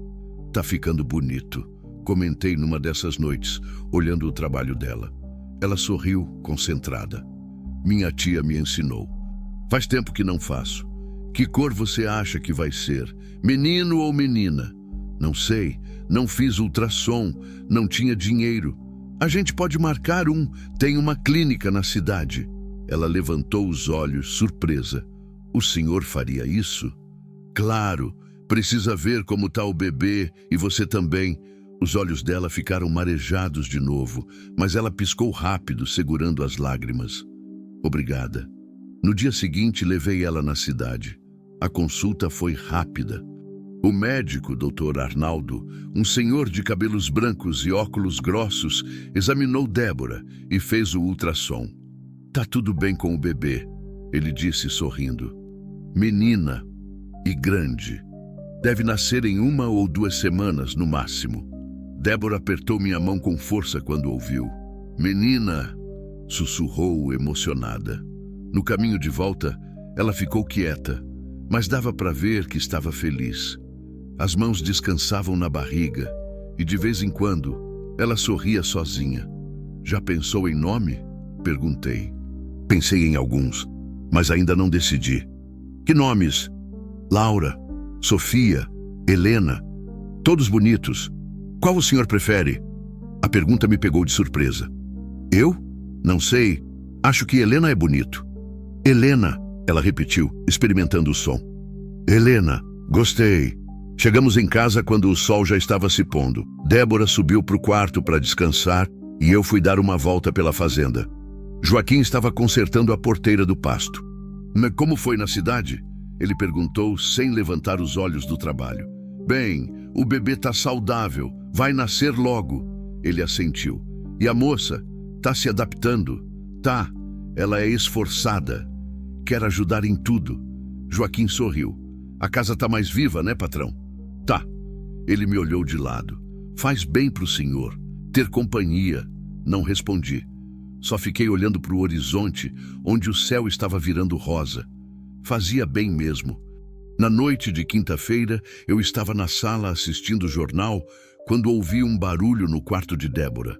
Speaker 1: Tá ficando bonito, comentei numa dessas noites, olhando o trabalho dela. Ela sorriu, concentrada. Minha tia me ensinou. Faz tempo que não faço. Que cor você acha que vai ser? Menino ou menina? Não sei, não fiz ultrassom, não tinha dinheiro. A gente pode marcar tem uma clínica na cidade. Ela levantou os olhos, surpresa. O senhor faria isso? Claro, precisa ver como está o bebê e você também. Os olhos dela ficaram marejados de novo, mas ela piscou rápido, segurando as lágrimas. Obrigada. No dia seguinte, levei ela na cidade. A consulta foi rápida. O médico, Dr. Arnaldo, um senhor de cabelos brancos e óculos grossos, examinou Débora e fez o ultrassom. Tá tudo bem com o bebê, ele disse sorrindo. Menina e grande. Deve nascer em 1 ou 2 semanas no máximo. Débora apertou minha mão com força quando ouviu. Menina, sussurrou emocionada. No caminho de volta, ela ficou quieta, mas dava para ver que estava feliz. As mãos descansavam na barriga e de vez em quando ela sorria sozinha. Já pensou em nome? Perguntei. Pensei em alguns, mas ainda não decidi. Que nomes? Laura, Sofia, Helena. Todos bonitos. Qual o senhor prefere? A pergunta me pegou de surpresa. Eu? Não sei. Acho que Helena é bonito. Helena, ela repetiu, experimentando o som. Helena, gostei. Chegamos em casa quando o sol já estava se pondo. Débora subiu para o quarto para descansar e eu fui dar uma volta pela fazenda. Joaquim estava consertando a porteira do pasto. Mas como foi na cidade? Ele perguntou sem levantar os olhos do trabalho. Bem, o bebê está saudável, vai nascer logo. Ele assentiu. E a moça? Está se adaptando? Tá, ela é esforçada. Quer ajudar em tudo. Joaquim sorriu. A casa está mais viva, né, patrão? Tá. Ele me olhou de lado. Faz bem pro senhor. Ter companhia. Não respondi. Só fiquei olhando para o horizonte, onde o céu estava virando rosa. Fazia bem mesmo. Na noite de quinta-feira, eu estava na sala assistindo o jornal quando ouvi um barulho no quarto de Débora.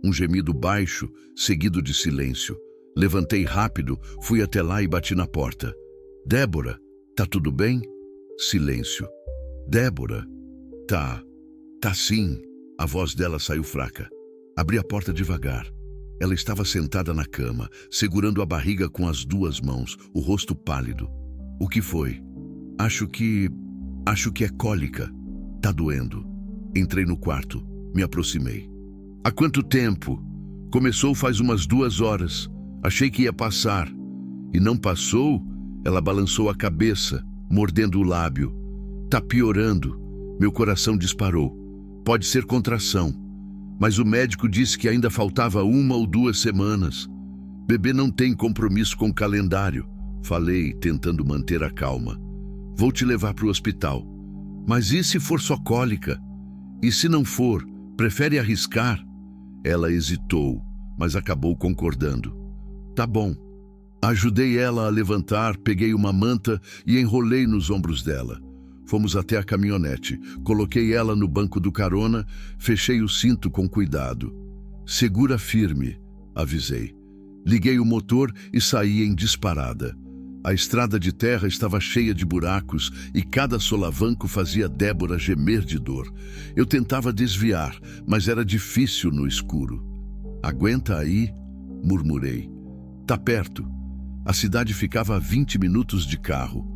Speaker 1: Um gemido baixo, seguido de silêncio. Levantei rápido, fui até lá e bati na porta. Débora, tá tudo bem? Silêncio. Débora, tá sim. A voz dela saiu fraca. Abri a porta devagar. Ela estava sentada na cama, segurando a barriga com as duas mãos, o rosto pálido. O que foi? Acho que é cólica. Tá doendo. Entrei no quarto, me aproximei. Há quanto tempo? Começou faz umas 2 horas. Achei que ia passar. E não passou? Ela balançou a cabeça, mordendo o lábio. Tá piorando. Meu coração disparou. Pode ser contração. Mas o médico disse que ainda faltava 1 ou 2 semanas. Bebê não tem compromisso com o calendário. Falei, tentando manter a calma. Vou te levar para o hospital. Mas e se for só cólica? E se não for, prefere arriscar? Ela hesitou, mas acabou concordando. Tá bom. Ajudei ela a levantar, peguei uma manta e enrolei nos ombros dela. Fomos até a caminhonete, coloquei ela no banco do carona, fechei o cinto com cuidado. Segura firme, avisei. Liguei o motor e saí em disparada. A estrada de terra estava cheia de buracos e cada solavanco fazia Débora gemer de dor. Eu tentava desviar, mas era difícil no escuro. Aguenta aí, murmurei. Tá perto. A cidade ficava a 20 minutos de carro,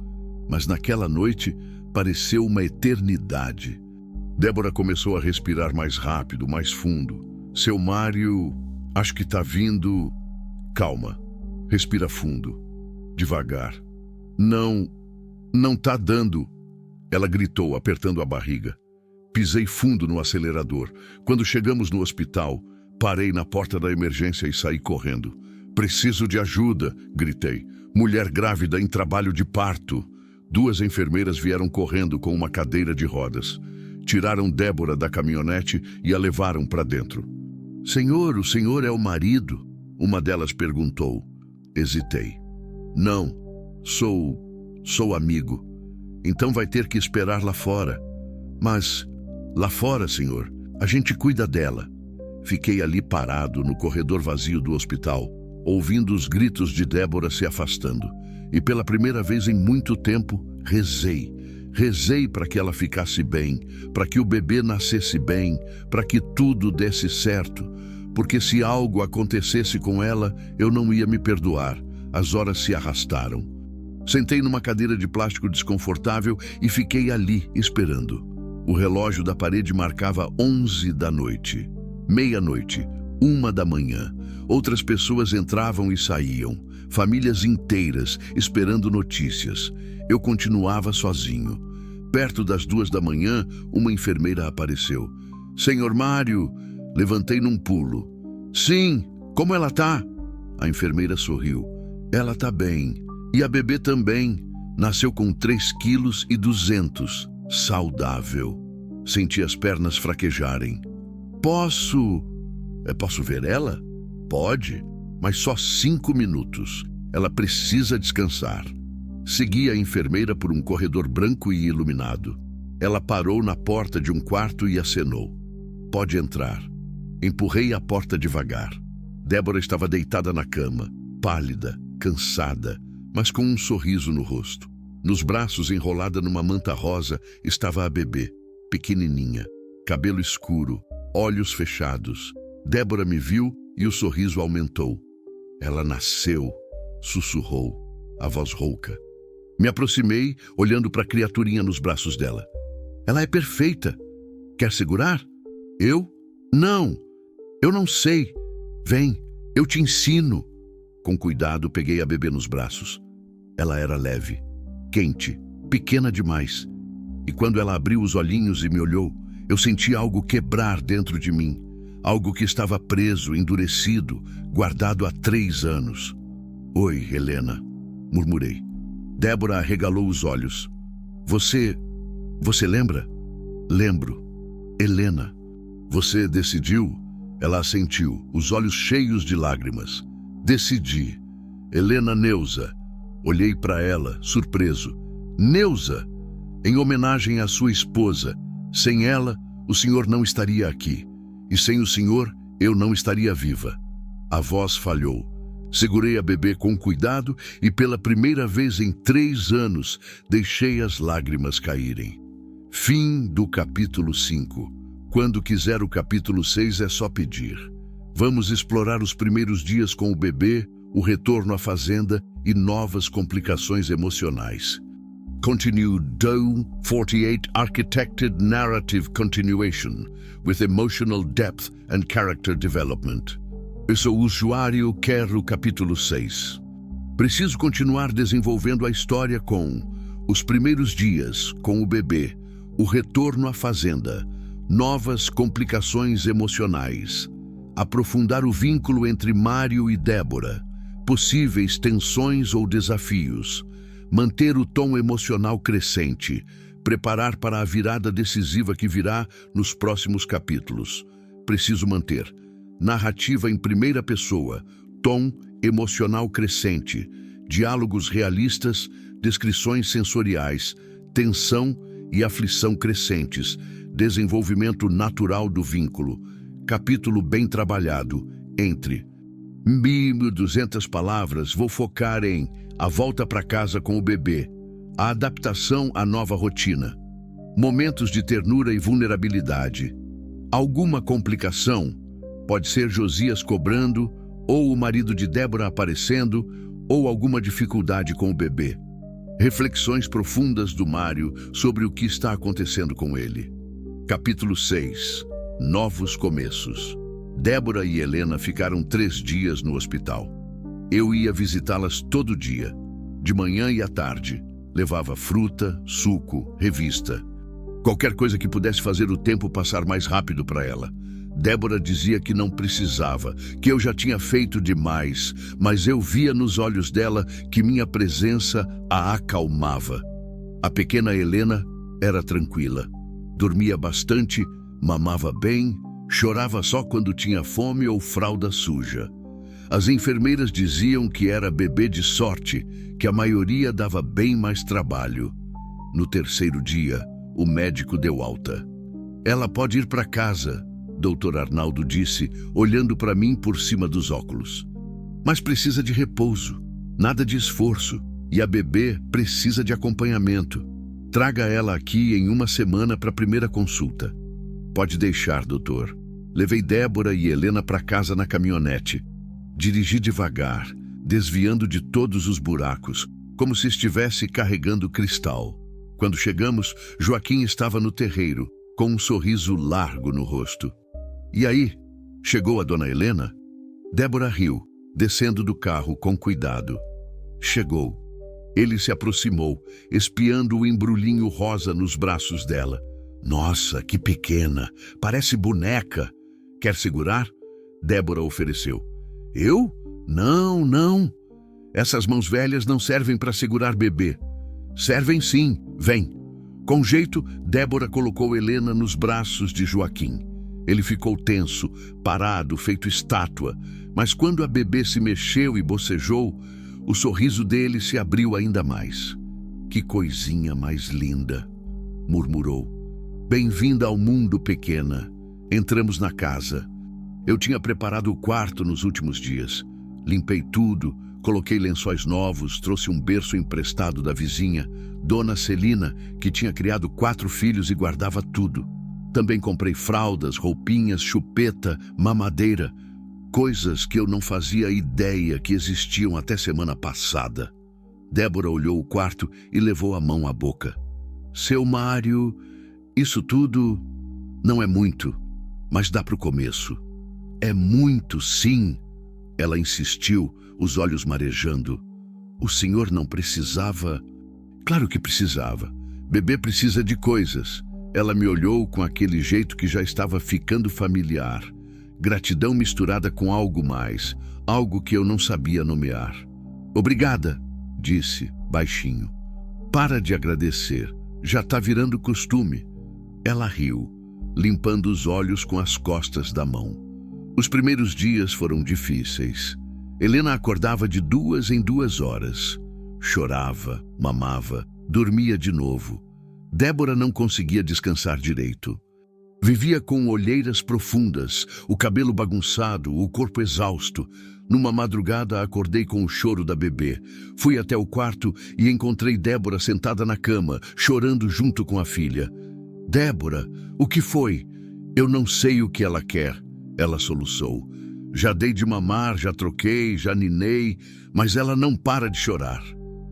Speaker 1: mas naquela noite pareceu uma eternidade. Débora começou a respirar mais rápido, mais fundo. Seu Mário, acho que tá vindo. Calma, respira fundo. Devagar. Não tá dando. Ela gritou, apertando a barriga. Pisei fundo no acelerador. Quando chegamos no hospital, parei na porta da emergência e saí correndo. Preciso de ajuda, gritei. Mulher grávida em trabalho de parto. 2 enfermeiras vieram correndo com uma cadeira de rodas. Tiraram Débora da caminhonete e a levaram para dentro. Senhor, o senhor é o marido? Uma delas perguntou. Hesitei. Não, sou amigo. Então vai ter que esperar lá fora. Mas, lá fora, senhor, a gente cuida dela. Fiquei ali parado no corredor vazio do hospital, ouvindo os gritos de Débora se afastando. E pela primeira vez em muito tempo, rezei. Rezei para que ela ficasse bem, para que o bebê nascesse bem, para que tudo desse certo. Porque se algo acontecesse com ela, eu não ia me perdoar. As horas se arrastaram. Sentei numa cadeira de plástico desconfortável e fiquei ali, esperando. O relógio da parede marcava 11 da noite. Meia-noite, 1 da manhã. Outras pessoas entravam e saíam. Famílias inteiras, esperando notícias. Eu continuava sozinho. Perto das 2 da manhã, uma enfermeira apareceu. Senhor Mário, levantei num pulo. Sim, como ela tá? A enfermeira sorriu. Ela tá bem. E a bebê também. Nasceu com 3,2 kg. Saudável. Senti as pernas fraquejarem. Posso ver ela? Pode, mas só 5 minutos. Ela precisa descansar. Segui a enfermeira por um corredor branco e iluminado. Ela parou na porta de um quarto e acenou. Pode entrar. Empurrei a porta devagar. Débora estava deitada na cama, pálida, cansada, mas com um sorriso no rosto. Nos braços, enrolada numa manta rosa, estava a bebê, pequenininha, cabelo escuro, olhos fechados. Débora me viu e o sorriso aumentou. Ela nasceu, sussurrou, a voz rouca. Me aproximei, olhando para a criaturinha nos braços dela. Ela é perfeita. Quer segurar? Eu? Não, eu não sei. Vem, eu te ensino. Com cuidado, peguei a bebê nos braços. Ela era leve, quente, pequena demais. E quando ela abriu os olhinhos e me olhou, eu senti algo quebrar dentro de mim. Algo que estava preso, endurecido, guardado há 3 anos. Oi, Helena, murmurei. Débora arregalou os olhos. Você lembra? Lembro. Helena. Você decidiu? Ela assentiu, os olhos cheios de lágrimas. Decidi. Helena Neuza. Olhei para ela, surpreso. Neuza! Em homenagem à sua esposa. Sem ela, o senhor não estaria aqui. E sem o senhor, eu não estaria viva. A voz falhou. Segurei a bebê com cuidado e pela primeira vez em 3 anos deixei as lágrimas caírem. Fim do capítulo 5. Quando quiser o capítulo 6 é só pedir. Vamos explorar os primeiros dias com o bebê, o retorno à fazenda e novas complicações emocionais. Continue Dome 48 Architected Narrative Continuation with Emotional Depth and Character Development. Eu sou o usuário, quero o capítulo 6. Preciso continuar desenvolvendo a história com os primeiros dias, com o bebê, o retorno à fazenda, novas complicações emocionais, aprofundar o vínculo entre Mário e Débora, possíveis tensões ou desafios, manter o tom emocional crescente, preparar para a virada decisiva que virá nos próximos capítulos. Preciso manter narrativa em primeira pessoa, tom emocional crescente, diálogos realistas, descrições sensoriais, tensão e aflição crescentes, desenvolvimento natural do vínculo, capítulo bem trabalhado, entre 1.200 palavras, vou focar em a volta para casa com o bebê, a adaptação à nova rotina, momentos de ternura e vulnerabilidade, alguma complicação. Pode ser Josias cobrando, ou o marido de Débora aparecendo, ou alguma dificuldade com o bebê. Reflexões profundas do Mário sobre o que está acontecendo com ele. Capítulo 6. Novos começos. Débora e Helena ficaram 3 dias no hospital. Eu ia visitá-las todo dia, de manhã e à tarde. Levava fruta, suco, revista. Qualquer coisa que pudesse fazer o tempo passar mais rápido para ela. Débora dizia que não precisava, que eu já tinha feito demais, mas eu via nos olhos dela que minha presença a acalmava. A pequena Helena era tranquila. Dormia bastante, mamava bem, chorava só quando tinha fome ou fralda suja. As enfermeiras diziam que era bebê de sorte, que a maioria dava bem mais trabalho. No 3º dia, o médico deu alta. Ela pode ir para casa, Dr. Arnaldo disse, olhando para mim por cima dos óculos. Mas precisa de repouso, nada de esforço, e a bebê precisa de acompanhamento. Traga ela aqui em 1 semana para a primeira consulta. Pode deixar, doutor. Levei Débora e Helena para casa na caminhonete. Dirigi devagar, desviando de todos os buracos, como se estivesse carregando cristal. Quando chegamos, Joaquim estava no terreiro, com um sorriso largo no rosto. E aí, chegou a dona Helena? Débora riu, descendo do carro com cuidado. Chegou. Ele se aproximou, espiando o embrulhinho rosa nos braços dela. Nossa, que pequena! Parece boneca! Quer segurar? Débora ofereceu. Eu? Não, não. Essas mãos velhas não servem para segurar bebê. Servem sim, vem. Com jeito, Débora colocou Helena nos braços de Joaquim. Ele ficou tenso, parado, feito estátua, mas quando a bebê se mexeu e bocejou, o sorriso dele se abriu ainda mais. Que coisinha mais linda, murmurou. Bem-vinda ao mundo, pequena. Entramos na casa. Eu tinha preparado o quarto nos últimos dias. Limpei tudo, coloquei lençóis novos, trouxe um berço emprestado da vizinha, Dona Celina, que tinha criado 4 filhos e guardava tudo. Também comprei fraldas, roupinhas, chupeta, mamadeira, coisas que eu não fazia ideia que existiam até semana passada. Débora olhou o quarto e levou a mão à boca. Seu Mário, isso tudo não é muito, mas dá para o começo. É muito, sim. Ela insistiu, os olhos marejando. O senhor não precisava? Claro que precisava. Bebê precisa de coisas. Ela me olhou com aquele jeito que já estava ficando familiar. Gratidão misturada com algo mais, algo que eu não sabia nomear. Obrigada, disse, baixinho. Para de agradecer, já está virando costume. Ela riu, limpando os olhos com as costas da mão. Os primeiros dias foram difíceis. Helena acordava de 2 em 2 horas. Chorava, mamava, dormia de novo. Débora não conseguia descansar direito. Vivia com olheiras profundas, o cabelo bagunçado, o corpo exausto. Numa madrugada acordei com o choro da bebê. Fui até o quarto e encontrei Débora sentada na cama, chorando junto com a filha. Débora, o que foi? Eu não sei o que ela quer. Ela soluçou. Já dei de mamar, já troquei, já ninei, mas ela não para de chorar.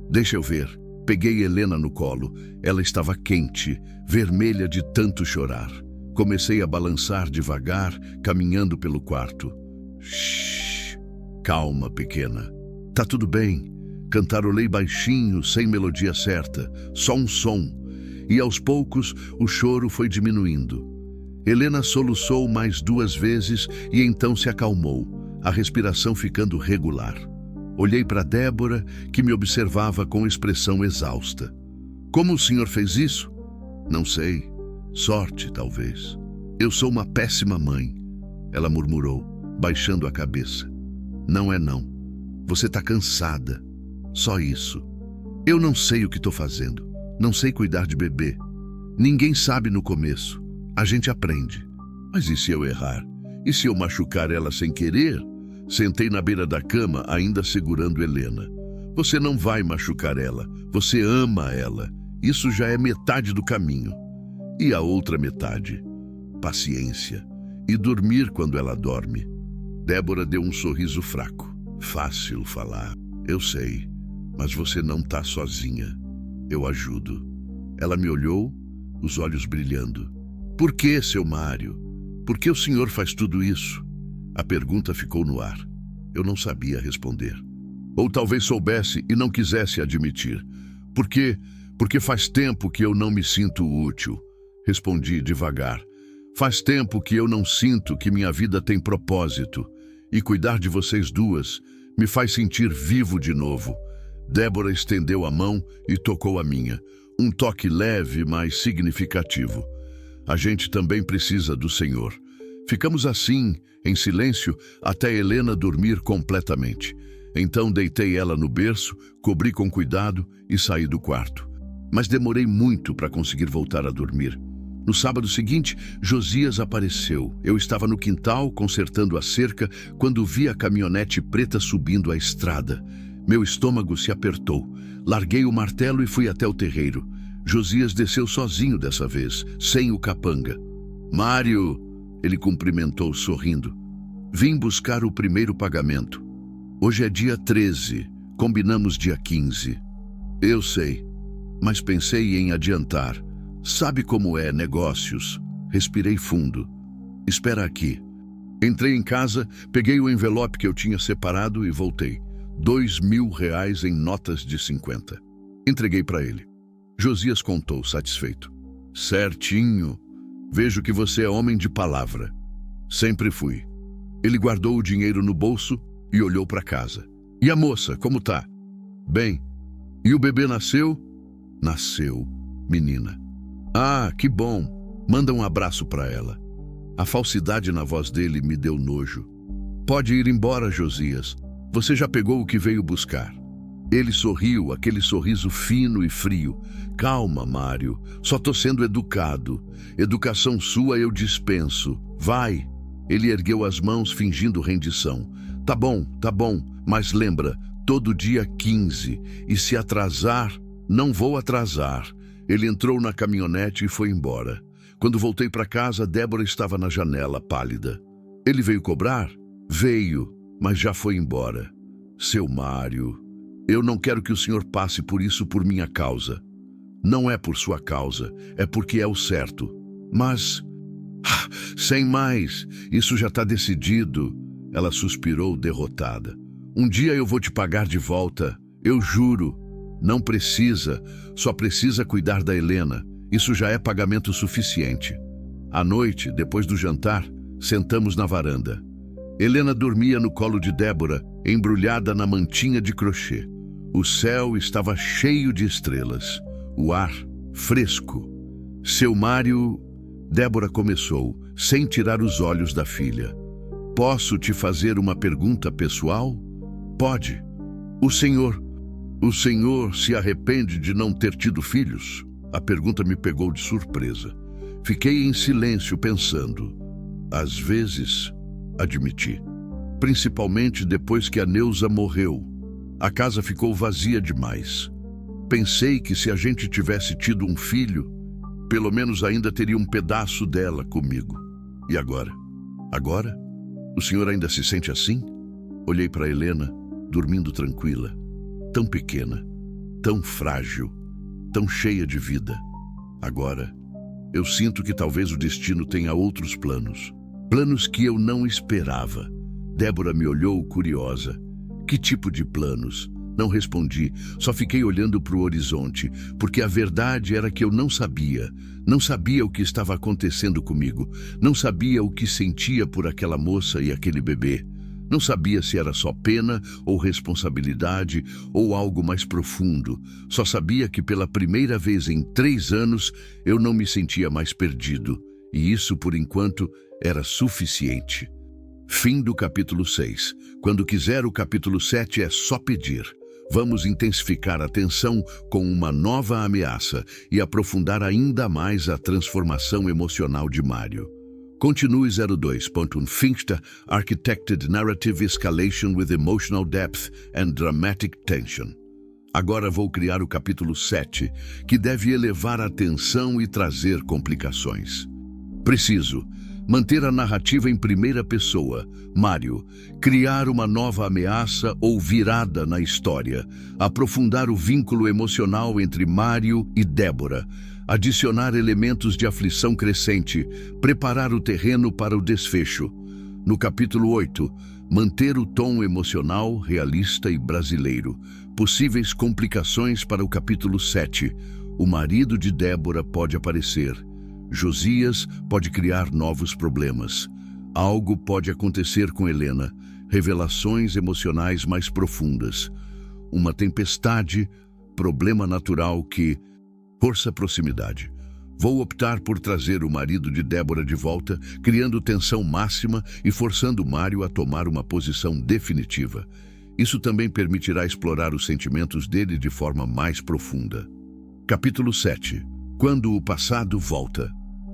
Speaker 1: Deixa eu ver. Peguei Helena no colo. Ela estava quente, vermelha de tanto chorar. Comecei a balançar devagar, caminhando pelo quarto. Shhh. Calma, pequena. Tá tudo bem. Cantarolei baixinho, sem melodia certa, só um som. E aos poucos o choro foi diminuindo. Helena soluçou mais 2 vezes e então se acalmou, a respiração ficando regular. Olhei para Débora, que me observava com expressão exausta. Como o senhor fez isso? Não sei. Sorte, talvez. Eu sou uma péssima mãe. Ela murmurou, baixando a cabeça. Não é não. Você está cansada. Só isso. Eu não sei o que estou fazendo. Não sei cuidar de bebê. Ninguém sabe no começo. A gente aprende. Mas e se eu errar? E se eu machucar ela sem querer? Sentei na beira da cama, ainda segurando Helena. Você não vai machucar ela. Você ama ela. Isso já é metade do caminho. E a outra metade? Paciência. E dormir quando ela dorme. Débora deu um sorriso fraco. Fácil falar. Eu sei. Mas você não está sozinha. Eu ajudo. Ela me olhou, os olhos brilhando. Por que, seu Mário? Por que o senhor faz tudo isso? A pergunta ficou no ar. Eu não sabia responder. Ou talvez soubesse e não quisesse admitir. Por quê? Porque faz tempo que eu não me sinto útil. Respondi devagar. Faz tempo que eu não sinto que minha vida tem propósito. E cuidar de vocês duas me faz sentir vivo de novo. Débora estendeu a mão e tocou a minha. Um toque leve, mas significativo. A gente também precisa do Senhor. Ficamos assim, em silêncio, até Helena dormir completamente. Então deitei ela no berço, cobri com cuidado e saí do quarto. Mas demorei muito para conseguir voltar a dormir. No sábado seguinte, Josias apareceu. Eu estava no quintal, consertando a cerca, quando vi a caminhonete preta subindo a estrada. Meu estômago se apertou. Larguei o martelo e fui até o terreiro. Josias desceu sozinho dessa vez, sem o capanga. Mário, ele cumprimentou sorrindo. Vim buscar o primeiro pagamento. Hoje é dia 13, combinamos dia 15. Eu sei, mas pensei em adiantar. Sabe como é negócios? Respirei fundo. Espera aqui. Entrei em casa, peguei o envelope que eu tinha separado e voltei. R$2.000 em notas de 50. Entreguei para ele. Josias contou, satisfeito. Certinho. Vejo que você é homem de palavra. Sempre fui. Ele guardou o dinheiro no bolso e olhou para casa. E a moça, como tá? Bem. E o bebê nasceu? Nasceu, menina. Ah, que bom. Manda um abraço para ela. A falsidade na voz dele me deu nojo. Pode ir embora, Josias. Você já pegou o que veio buscar. Ele sorriu, aquele sorriso fino e frio. Calma, Mário. Só tô sendo educado. Educação sua eu dispenso. Vai. Ele ergueu as mãos fingindo rendição. Tá bom, mas lembra, todo dia 15, e se atrasar, não vou atrasar. Ele entrou na caminhonete e foi embora. Quando voltei para casa, Débora estava na janela, pálida. Ele veio cobrar? Veio, mas já foi embora. Seu Mário, eu não quero que o senhor passe por isso por minha causa. Não é por sua causa, é porque é o certo. Mas, sem mais, isso já está decidido. Ela suspirou derrotada. Um dia eu vou te pagar de volta, eu juro. Não precisa, só precisa cuidar da Helena. Isso já é pagamento suficiente. À noite, depois do jantar, sentamos na varanda. Helena dormia no colo de Débora, embrulhada na mantinha de crochê. O céu estava cheio de estrelas. O ar fresco. Seu Mário... Débora começou, sem tirar os olhos da filha. Posso te fazer uma pergunta pessoal? Pode. O senhor se arrepende de não ter tido filhos? A pergunta me pegou de surpresa. Fiquei em silêncio pensando. Às vezes, admiti. Principalmente depois que a Neuza morreu. A casa ficou vazia demais. Pensei que se a gente tivesse tido um filho, pelo menos ainda teria um pedaço dela comigo. E agora? Agora? O senhor ainda se sente assim? Olhei para Helena, dormindo tranquila. Tão pequena, tão frágil, tão cheia de vida. Agora, eu sinto que talvez o destino tenha outros planos. Planos que eu não esperava. Débora me olhou curiosa. Que tipo de planos? Não respondi, só fiquei olhando para o horizonte, porque a verdade era que eu não sabia. Não sabia o que estava acontecendo comigo. Não sabia o que sentia por aquela moça e aquele bebê. Não sabia se era só pena ou responsabilidade ou algo mais profundo. Só sabia que pela primeira vez em 3 anos eu não me sentia mais perdido. E isso, por enquanto, era suficiente. Fim do capítulo 6. Quando quiser, o capítulo 7 é só pedir. Vamos intensificar a tensão com uma nova ameaça e aprofundar ainda mais a transformação emocional de Mário. Continue 02. Unfinished Architected Narrative Escalation with Emotional Depth and Dramatic Tension. Agora vou criar o capítulo 7, que deve elevar a tensão e trazer complicações. Preciso manter a narrativa em primeira pessoa. Mário, criar uma nova ameaça ou virada na história. Aprofundar o vínculo emocional entre Mário e Débora. Adicionar elementos de aflição crescente. Preparar o terreno para o desfecho. No capítulo 8, manter o tom emocional, realista e brasileiro. Possíveis complicações para o capítulo 7. O marido de Débora pode aparecer. Josias pode criar novos problemas. Algo pode acontecer com Helena. Revelações emocionais mais profundas. Uma tempestade, problema natural que... Força proximidade. Vou optar por trazer o marido de Débora de volta, criando tensão máxima e forçando Mário a tomar uma posição definitiva. Isso também permitirá explorar os sentimentos dele de forma mais profunda. Capítulo 7. Quando o passado volta.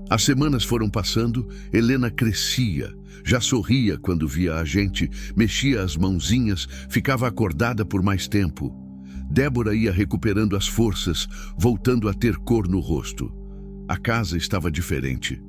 Speaker 1: As semanas foram passando, Helena crescia. Já sorria quando via a gente, mexia as mãozinhas, ficava acordada por mais tempo. Débora ia recuperando as forças, voltando a ter cor no rosto. A casa estava diferente.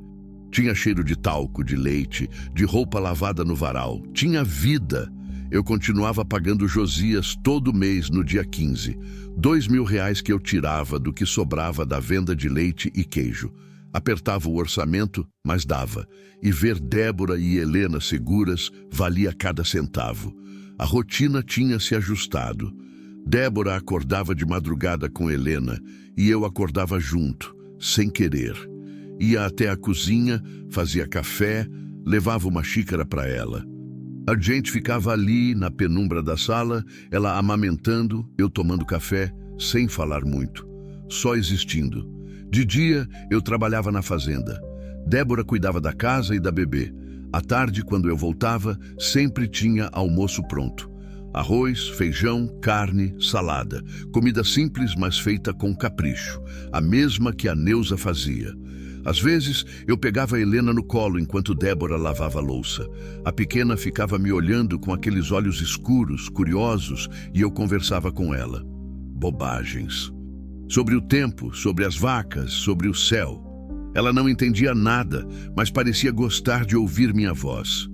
Speaker 1: Tinha cheiro de talco, de leite, de roupa lavada no varal. Tinha vida. Eu continuava pagando Josias todo mês no dia 15. R$2.000 que eu tirava do que sobrava da venda de leite e queijo. Apertava o orçamento, mas dava. E ver Débora e Helena seguras valia cada centavo. A rotina tinha se ajustado. Débora acordava de madrugada com Helena e eu acordava junto, sem querer. Ia até a cozinha, fazia café, levava uma xícara para ela. A gente ficava ali, na penumbra da sala, ela amamentando, eu tomando café, sem falar muito, só existindo. De dia, eu trabalhava na fazenda. Débora cuidava da casa e da bebê. À tarde, quando eu voltava, sempre tinha almoço pronto. Arroz, feijão, carne, salada. Comida simples, mas feita com capricho. A mesma que a Neuza fazia. Às vezes, eu pegava Helena no colo enquanto Débora lavava a louça. A pequena ficava me olhando com aqueles olhos escuros, curiosos, e eu conversava com ela. Bobagens. Sobre o tempo, sobre as vacas, sobre o céu. Ela não entendia nada, mas parecia gostar de ouvir minha voz.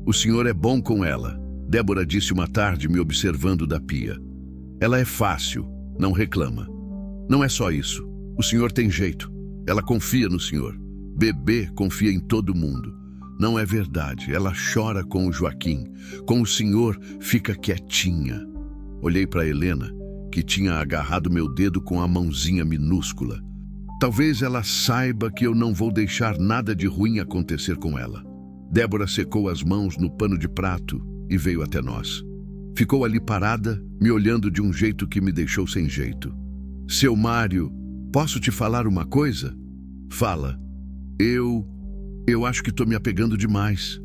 Speaker 1: O senhor é bom com ela, Débora disse uma tarde me observando da pia. Ela é fácil, não reclama. Não é só isso. O senhor tem jeito. Ela confia no senhor. Bebê confia em todo mundo. Não é verdade. Ela chora com o Joaquim. Com o senhor, fica quietinha. Olhei para Helena, que tinha agarrado meu dedo com a mãozinha minúscula. Talvez ela saiba que eu não vou deixar nada de ruim acontecer com ela. Débora secou as mãos no pano de prato e veio até nós. Ficou ali parada, me olhando de um jeito que me deixou sem jeito. Seu Mário, posso te falar uma coisa? Fala. Eu acho que estou me apegando demais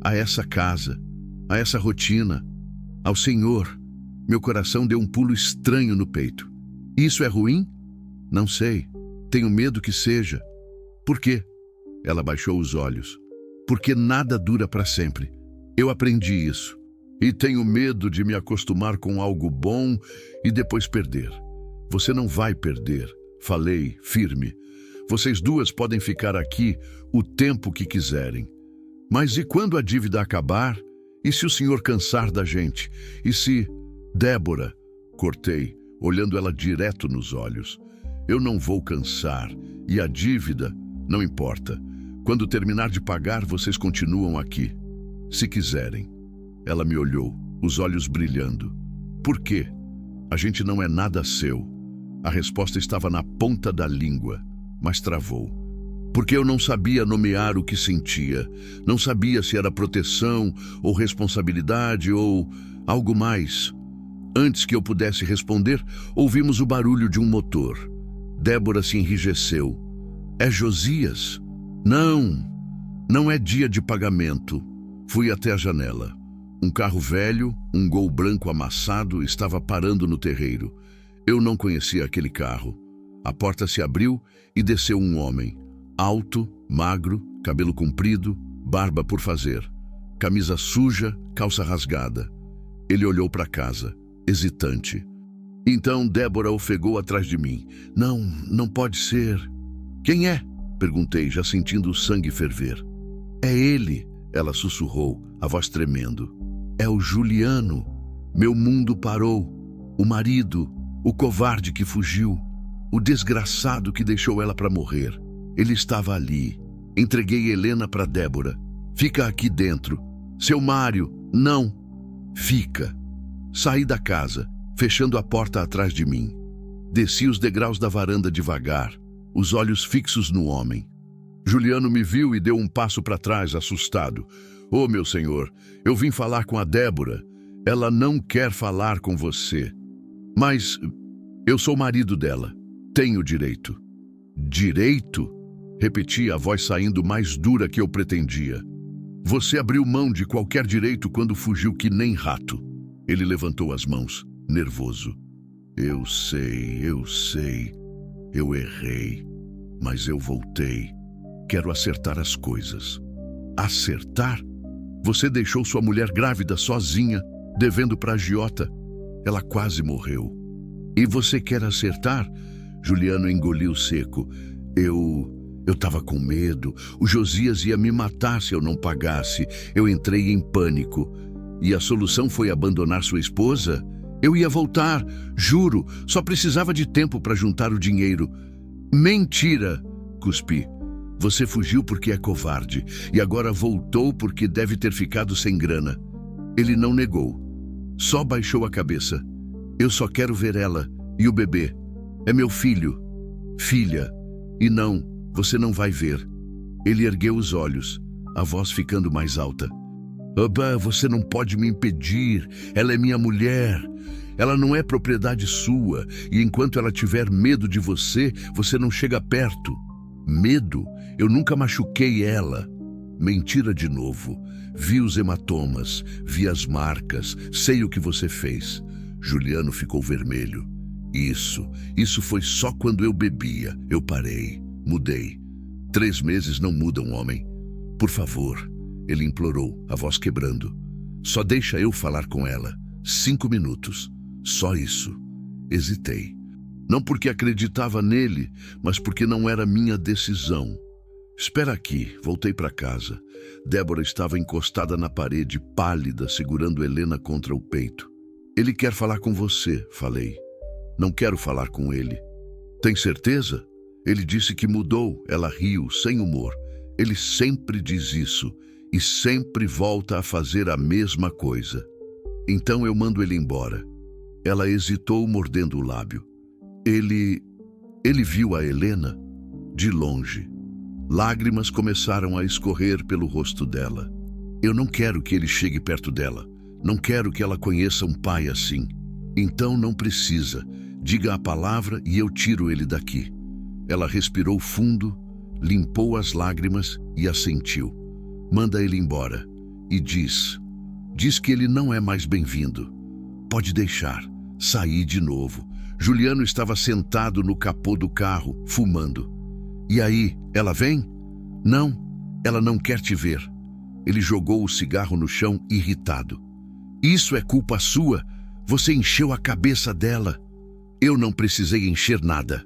Speaker 1: a essa casa, a essa rotina, ao Senhor. Meu coração deu um pulo estranho no peito. Isso é ruim? Não sei. Tenho medo que seja. Por quê? Ela baixou os olhos. Porque nada dura para sempre. Eu aprendi isso. E tenho medo de me acostumar com algo bom e depois perder. Você não vai perder. Falei, firme. Vocês duas podem ficar aqui o tempo que quiserem. Mas e quando a dívida acabar? E se o senhor cansar da gente? E se... Débora, cortei, olhando ela direto nos olhos. Eu não vou cansar. E a dívida, não importa. Quando terminar de pagar, vocês continuam aqui. Se quiserem. Ela me olhou, os olhos brilhando. Por quê? A gente não é nada seu. A resposta estava na ponta da língua, mas travou. Porque eu não sabia nomear o que sentia. Não sabia se era proteção, ou responsabilidade, ou algo mais. Antes que eu pudesse responder, ouvimos o barulho de um motor. Débora se enrijeceu. É Josias? Não é dia de pagamento. Fui até a janela. Um carro velho, um Gol branco amassado, estava parando no terreiro. Eu não conhecia aquele carro. A porta se abriu e desceu um homem. Alto, magro, cabelo comprido, barba por fazer. Camisa suja, calça rasgada. Ele olhou para casa, hesitante. Então Débora ofegou atrás de mim. Não pode ser. Quem é? Perguntei, já sentindo o sangue ferver. É ele, ela sussurrou, a voz tremendo. É o Juliano. Meu mundo parou. O marido, o covarde que fugiu, o desgraçado que deixou ela para morrer. Ele estava ali. Entreguei Helena para Débora. Fica aqui dentro. Seu Mário, não. Fica. Saí da casa, fechando a porta atrás de mim. Desci os degraus da varanda devagar, os olhos fixos no homem. Juliano me viu e deu um passo para trás, assustado. Oh, meu senhor, eu vim falar com a Débora. Ela não quer falar com você. Mas eu sou o marido dela. Tenho direito. Direito? Repeti, a voz saindo mais dura que eu pretendia. Você abriu mão de qualquer direito quando fugiu que nem rato. Ele levantou as mãos, nervoso. Eu sei. Eu errei. Mas eu voltei. Quero acertar as coisas. Acertar? Você deixou sua mulher grávida sozinha, devendo para a agiota. Ela quase morreu. E você quer acertar? Juliano engoliu seco. Eu estava com medo. O Josias ia me matar se eu não pagasse. Eu entrei em pânico. E a solução foi abandonar sua esposa? Eu ia voltar, juro. Só precisava de tempo para juntar o dinheiro. Mentira! Cuspi. Você fugiu porque é covarde. E agora voltou porque deve ter ficado sem grana. Ele não negou. Só baixou a cabeça. Eu só quero ver ela. E o bebê. É meu filho. Filha. E não, você não vai ver. Ele ergueu os olhos, a voz ficando mais alta. Oba, você não pode me impedir. Ela é minha mulher. Ela não é propriedade sua. E enquanto ela tiver medo de você, você não chega perto. Medo? Eu nunca machuquei ela. Mentira de novo. Vi os hematomas, vi as marcas, sei o que você fez. Juliano ficou vermelho. Isso foi só quando eu bebia. Eu parei, mudei. 3 meses não mudam, homem. Por favor, ele implorou, a voz quebrando. Só deixa eu falar com ela. 5 minutos. Só isso. Hesitei. Não porque acreditava nele, mas porque não era minha decisão. Espera aqui, voltei para casa. Débora estava encostada na parede, pálida, segurando Helena contra o peito. Ele quer falar com você, falei. Não quero falar com ele. Tem certeza? Ele disse que mudou. Ela riu, sem humor. Ele sempre diz isso e sempre volta a fazer a mesma coisa. Então eu mando ele embora. Ela hesitou, mordendo o lábio. Ele viu a Helena de longe. Lágrimas começaram a escorrer pelo rosto dela. Eu não quero que ele chegue perto dela. Não quero que ela conheça um pai assim. Então não precisa. Diga a palavra e eu tiro ele daqui. Ela respirou fundo, limpou as lágrimas e assentiu. Manda ele embora. E diz que ele não é mais bem-vindo. Pode deixar. Saí de novo. Juliano estava sentado no capô do carro, fumando. E aí, ela vem? Não, ela não quer te ver. Ele jogou o cigarro no chão, irritado. Isso é culpa sua. Você encheu a cabeça dela. Eu não precisei encher nada.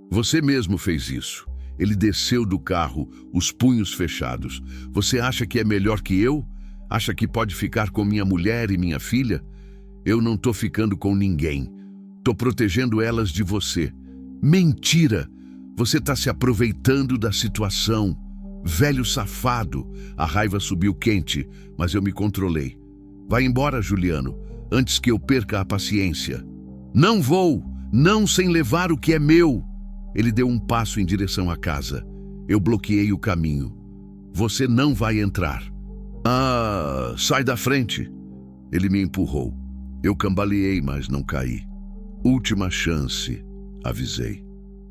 Speaker 1: Você mesmo fez isso. Ele desceu do carro, os punhos fechados. Você acha que é melhor que eu? Acha que pode ficar com minha mulher e minha filha? Eu não tô ficando com ninguém. Tô protegendo elas de você. Mentira! Você tá se aproveitando da situação. Velho safado. A raiva subiu quente, mas eu me controlei. Vai embora, Juliano, antes que eu perca a paciência. Não vou! Não sem levar o que é meu! Ele deu um passo em direção à casa. Eu bloqueei o caminho. Você não vai entrar. Ah, sai da frente! Ele me empurrou. Eu cambaleei, mas não caí. Última chance, avisei.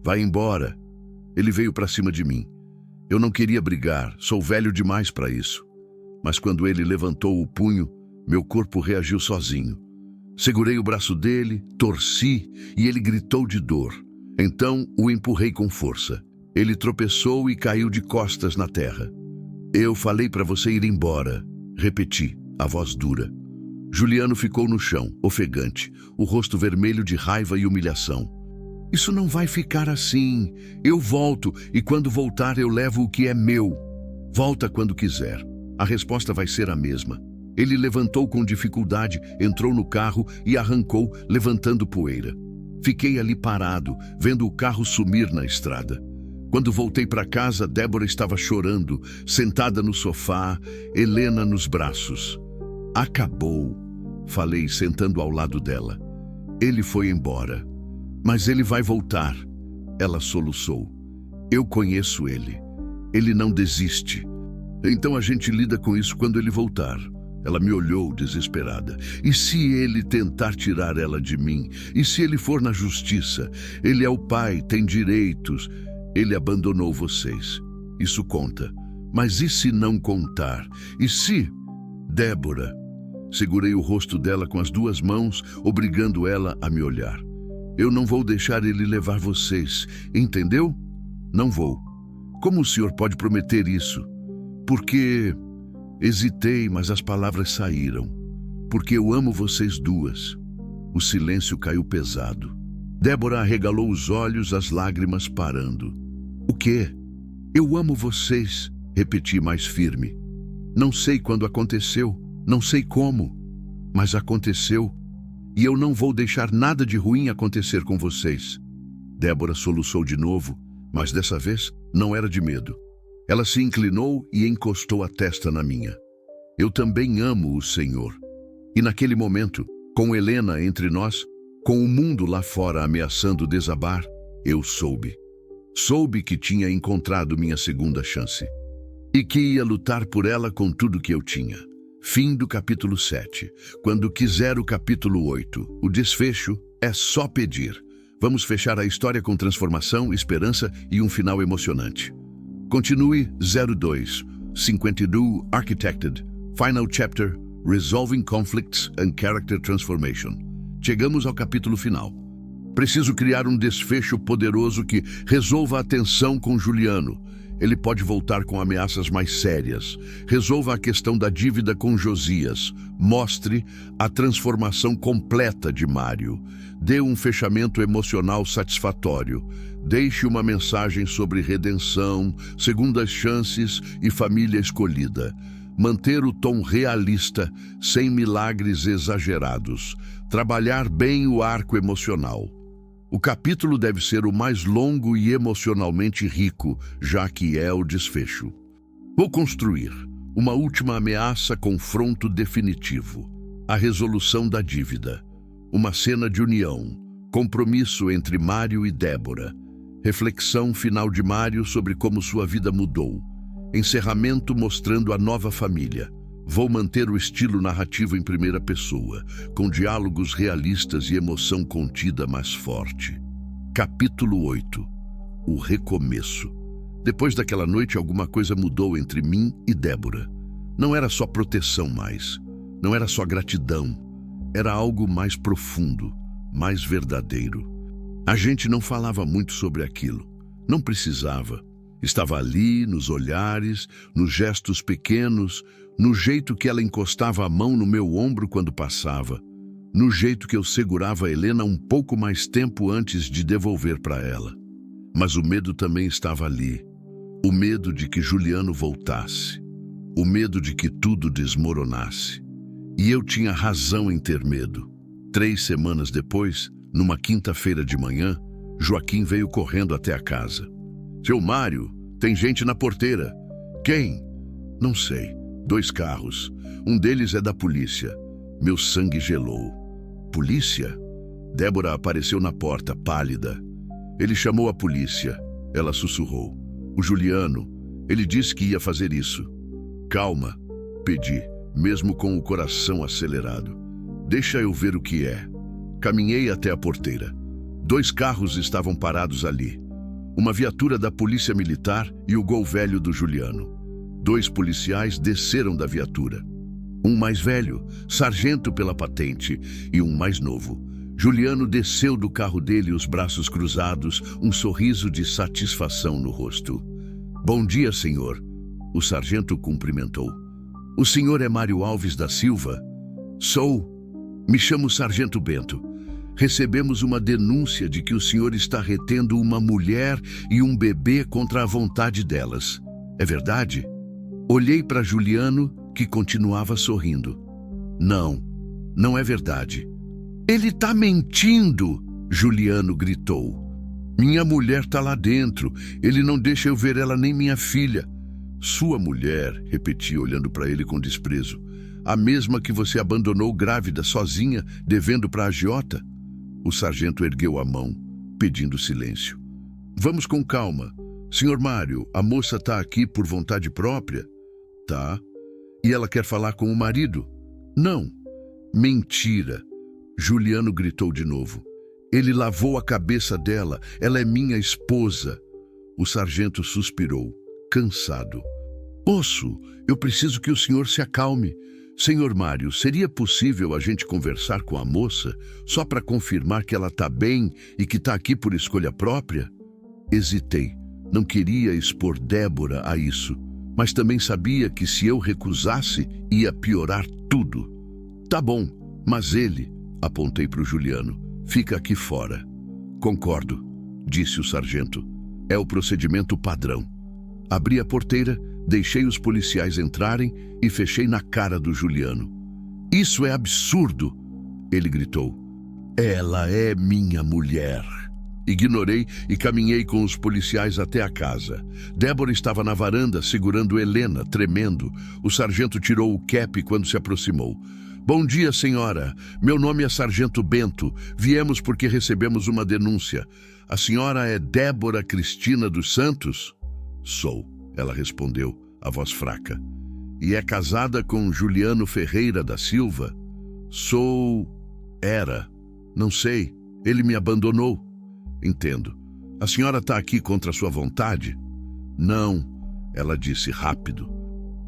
Speaker 1: Vai embora. Ele veio para cima de mim. Eu não queria brigar, sou velho demais para isso. Mas quando ele levantou o punho, meu corpo reagiu sozinho. Segurei o braço dele, torci e ele gritou de dor. Então o empurrei com força. Ele tropeçou e caiu de costas na terra. Eu falei para você ir embora, repeti, a voz dura. Juliano ficou no chão, ofegante, o rosto vermelho de raiva e humilhação. Isso não vai ficar assim. Eu volto e quando voltar eu levo o que é meu. Volta quando quiser. A resposta vai ser a mesma. Ele levantou com dificuldade, entrou no carro e arrancou, levantando poeira. Fiquei ali parado, vendo o carro sumir na estrada. Quando voltei para casa, Débora estava chorando, sentada no sofá, Helena nos braços. Acabou, falei, sentando ao lado dela. Ele foi embora. Mas ele vai voltar. Ela soluçou. Eu conheço ele. Ele não desiste. Então a gente lida com isso quando ele voltar. Ela me olhou desesperada. E se ele tentar tirar ela de mim? E se ele for na justiça? Ele é o pai, tem direitos. Ele abandonou vocês. Isso conta. Mas e se não contar? E se... Débora... Segurei o rosto dela com as 2 mãos, obrigando ela a me olhar. Eu não vou deixar ele levar vocês, entendeu? Não vou. Como o senhor pode prometer isso? Porque... Hesitei, mas as palavras saíram. Porque eu amo vocês 2. O silêncio caiu pesado. Débora arregalou os olhos, as lágrimas parando. O quê? Eu amo vocês, repeti mais firme. Não sei quando aconteceu, não sei como, mas aconteceu. E eu não vou deixar nada de ruim acontecer com vocês. Débora soluçou de novo, mas dessa vez não era de medo. Ela se inclinou e encostou a testa na minha. Eu também amo o Senhor. E naquele momento, com Helena entre nós, com o mundo lá fora ameaçando desabar, eu soube. Soube que tinha encontrado minha segunda chance. E que ia lutar por ela com tudo que eu tinha. Fim do capítulo 7. Quando quiser o capítulo 8, o desfecho é só pedir. Vamos fechar a história com transformação, esperança e um final emocionante. Continue 02, 52 Architected, Final Chapter, Resolving Conflicts and Character Transformation. Chegamos ao capítulo final. Preciso criar um desfecho poderoso que resolva a tensão com Juliano. Ele pode voltar com ameaças mais sérias. Resolva a questão da dívida com Josias. Mostre a transformação completa de Mário. Dê um fechamento emocional satisfatório. Deixe uma mensagem sobre redenção, segundas chances e família escolhida. Manter o tom realista, sem milagres exagerados. Trabalhar bem o arco emocional. O capítulo deve ser o mais longo e emocionalmente rico, já que é o desfecho. Vou construir uma última ameaça, confronto definitivo. A resolução da dívida. Uma cena de união. Compromisso entre Mário e Débora. Reflexão final de Mário sobre como sua vida mudou. Encerramento mostrando a nova família. Vou manter o estilo narrativo em primeira pessoa, com diálogos realistas e emoção contida mais forte. Capítulo 8. O recomeço. Depois daquela noite, alguma coisa mudou entre mim e Débora. Não era só proteção mais. Não era só gratidão. Era algo mais profundo, mais verdadeiro. A gente não falava muito sobre aquilo. Não precisava. Estava ali, nos olhares, nos gestos pequenos, no jeito que ela encostava a mão no meu ombro quando passava, no jeito que eu segurava a Helena um pouco mais tempo antes de devolver para ela. Mas o medo também estava ali. O medo de que Juliano voltasse. O medo de que tudo desmoronasse. E eu tinha razão em ter medo. 3 semanas depois, numa quinta-feira de manhã, Joaquim veio correndo até a casa. Seu Mário, tem gente na porteira. Quem? Não sei. 2 carros. Um deles é da polícia. Meu sangue gelou. Polícia? Débora apareceu na porta, pálida. Ele chamou a polícia. Ela sussurrou. O Juliano. Ele disse que ia fazer isso. Calma, pedi, mesmo com o coração acelerado. Deixa eu ver o que é. Caminhei até a porteira. 2 carros estavam parados ali. Uma viatura da polícia militar e o Gol velho do Juliano. 2 policiais desceram da viatura. Um mais velho, sargento pela patente, e um mais novo. Juliano desceu do carro dele, os braços cruzados, um sorriso de satisfação no rosto. Bom dia, senhor. O sargento cumprimentou. O senhor é Mário Alves da Silva? Sou. Me chamo Sargento Bento. Recebemos uma denúncia de que o senhor está retendo uma mulher e um bebê contra a vontade delas. É verdade? Olhei para Juliano, que continuava sorrindo. Não, não é verdade. Ele está mentindo, Juliano gritou. Minha mulher está lá dentro. Ele não deixa eu ver ela nem minha filha. Sua mulher, repeti olhando para ele com desprezo. A mesma que você abandonou grávida, sozinha, devendo para a agiota? O sargento ergueu a mão, pedindo silêncio. Vamos com calma. Senhor Mário, a moça está aqui por vontade própria? Tá. E ela quer falar com o marido? Não. Mentira. Juliano gritou de novo. Ele lavou a cabeça dela. Ela é minha esposa. O sargento suspirou, cansado. Moço, eu preciso que o senhor se acalme. Senhor Mário, seria possível a gente conversar com a moça só para confirmar que ela está bem e que está aqui por escolha própria? Hesitei. Não queria expor Débora a isso, mas também sabia que se eu recusasse, ia piorar tudo. Tá bom, mas ele, apontei para o Juliano, fica aqui fora. Concordo, disse o sargento. É o procedimento padrão. Abri a porteira, deixei os policiais entrarem e fechei na cara do Juliano. Isso é absurdo, ele gritou. Ela é minha mulher. Ignorei e caminhei com os policiais até a casa. Débora estava na varanda segurando Helena, tremendo. O sargento tirou o cap quando se aproximou. Bom dia, senhora. Meu nome é Sargento Bento. Viemos porque recebemos uma denúncia. A senhora é Débora Cristina dos Santos? Sou, ela respondeu, a voz fraca. E é casada com Juliano Ferreira da Silva? Sou... Era. Não sei. Ele me abandonou. Entendo. A senhora está aqui contra sua vontade? Não, ela disse rápido.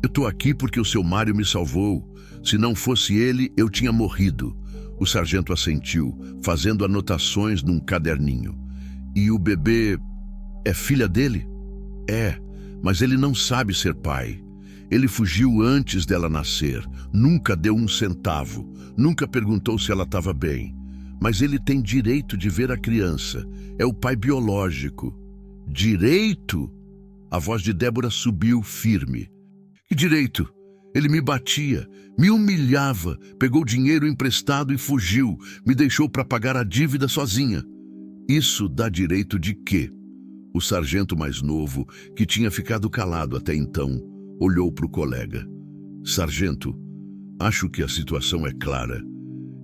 Speaker 1: Eu estou aqui porque o seu Mário me salvou. Se não fosse ele, eu tinha morrido. O sargento assentiu, fazendo anotações num caderninho. E o bebê é filha dele? É. mas ele não sabe ser pai. Ele fugiu antes dela nascer, nunca deu um centavo, nunca perguntou se ela estava bem. Mas ele tem direito de ver a criança, é o pai biológico. Direito? A voz de Débora subiu firme. Que direito? Ele me batia, me humilhava, pegou dinheiro emprestado e fugiu, me deixou para pagar a dívida sozinha. Isso dá direito de quê? O sargento mais novo, que tinha ficado calado até então, olhou para o colega. Sargento, acho que a situação é clara.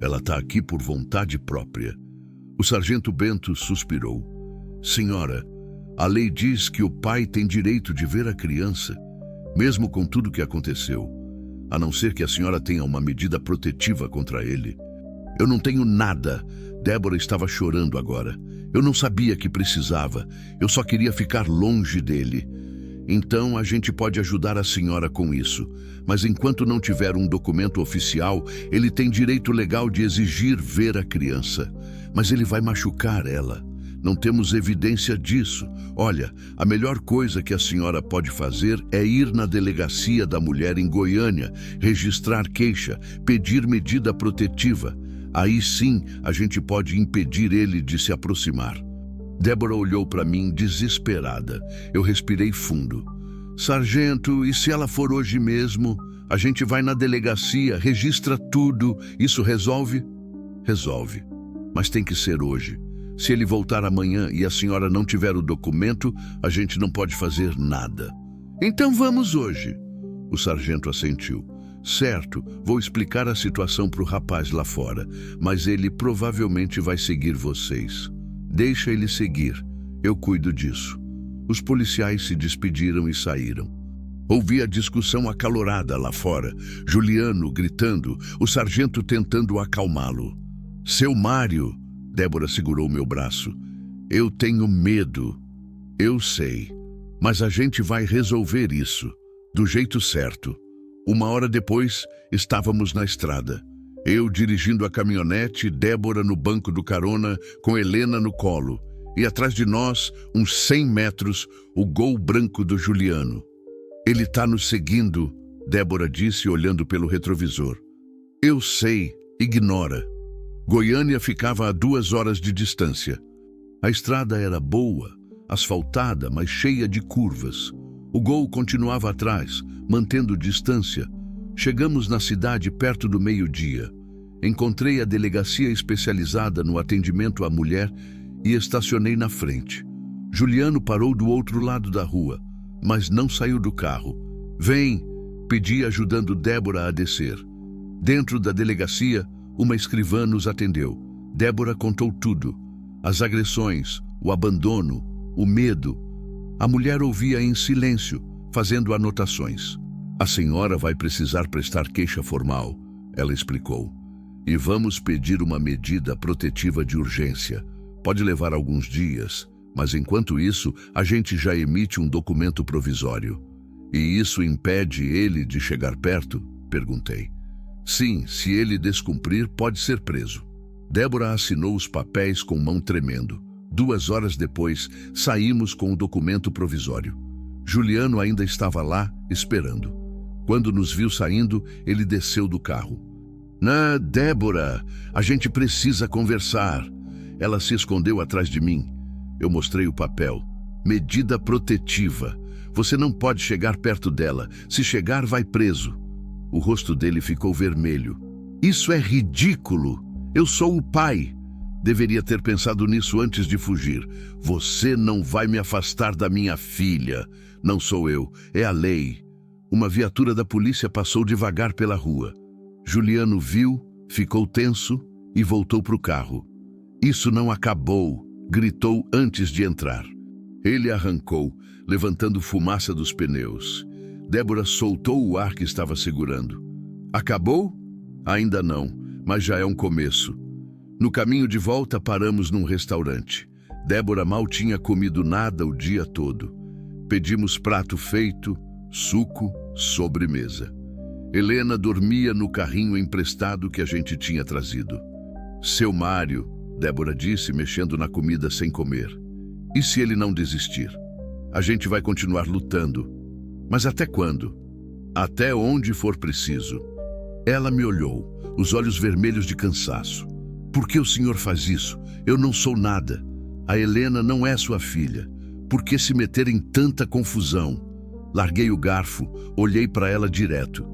Speaker 1: Ela está aqui por vontade própria. O sargento Bento suspirou. Senhora, a lei diz que o pai tem direito de ver a criança, mesmo com tudo que aconteceu, a não ser que a senhora tenha uma medida protetiva contra ele. Eu não tenho nada. Débora estava chorando agora. Eu não sabia que precisava. Eu só queria ficar longe dele. Então a gente pode ajudar a senhora com isso. Mas enquanto não tiver um documento oficial, ele tem direito legal de exigir ver a criança. Mas ele vai machucar ela. Não temos evidência disso. Olha, a melhor coisa que a senhora pode fazer é ir na delegacia da mulher em Goiânia, registrar queixa, pedir medida protetiva. Aí sim a gente pode impedir ele de se aproximar. Débora olhou para mim desesperada. Eu respirei fundo. Sargento, e se ela for hoje mesmo? A gente vai na delegacia, registra tudo. Isso resolve? Resolve. Mas tem que ser hoje. Se ele voltar amanhã e a senhora não tiver o documento, a gente não pode fazer nada. Então vamos hoje. O sargento assentiu. Certo, vou explicar a situação para o rapaz lá fora, mas ele provavelmente vai seguir vocês. Deixa ele seguir. Eu cuido disso. Os policiais se despediram e saíram. Ouvi a discussão acalorada lá fora. Juliano gritando, o sargento tentando acalmá-lo. Seu Mário... Débora segurou meu braço. Eu tenho medo. Eu sei. Mas a gente vai resolver isso. Do jeito certo. 1 hora depois, estávamos na estrada. Eu dirigindo a caminhonete, Débora no banco do carona, com Helena no colo. E atrás de nós, uns 100 metros, o Gol branco do Juliano. Ele está nos seguindo, Débora disse olhando pelo retrovisor. Eu sei, ignora. Goiânia ficava a 2 horas de distância. A estrada era boa, asfaltada, mas cheia de curvas. O Gol continuava atrás, mantendo distância. Chegamos na cidade perto do meio-dia. Encontrei a delegacia especializada no atendimento à mulher e estacionei na frente. Juliano parou do outro lado da rua, mas não saiu do carro. Vem, pedi ajudando Débora a descer. Dentro da delegacia, uma escrivã nos atendeu. Débora contou tudo. As agressões, o abandono, o medo. A mulher ouvia em silêncio, fazendo anotações. A senhora vai precisar prestar queixa formal, ela explicou. E vamos pedir uma medida protetiva de urgência. Pode levar alguns dias, mas enquanto isso, a gente já emite um documento provisório. E isso impede ele de chegar perto? Perguntei. Sim, se ele descumprir, pode ser preso. Débora assinou os papéis com mão tremendo. 2 horas depois, saímos com o documento provisório. Juliano ainda estava lá, esperando. Quando nos viu saindo, ele desceu do carro. Débora, a gente precisa conversar. Ela se escondeu atrás de mim. Eu mostrei o papel. Medida protetiva. Você não pode chegar perto dela. Se chegar, vai preso. O rosto dele ficou vermelho. Isso é ridículo. Eu sou o pai. Deveria ter pensado nisso antes de fugir. Você não vai me afastar da minha filha. Não sou eu, é a lei. Uma viatura da polícia passou devagar pela rua. Juliano viu, ficou tenso e voltou para o carro. Isso não acabou, gritou antes de entrar. Ele arrancou, levantando fumaça dos pneus. Débora soltou o ar que estava segurando. Acabou? Ainda não, mas já é um começo. No caminho de volta paramos num restaurante. Débora mal tinha comido nada o dia todo. Pedimos prato feito, suco, sobremesa. Helena dormia no carrinho emprestado que a gente tinha trazido. Seu Mário, Débora disse, mexendo na comida sem comer. E se ele não desistir? A gente vai continuar lutando. Mas até quando? Até onde for preciso. Ela me olhou, os olhos vermelhos de cansaço. Por que o senhor faz isso? Eu não sou nada. A Helena não é sua filha. Por que se meter em tanta confusão? Larguei o garfo, olhei para ela direto.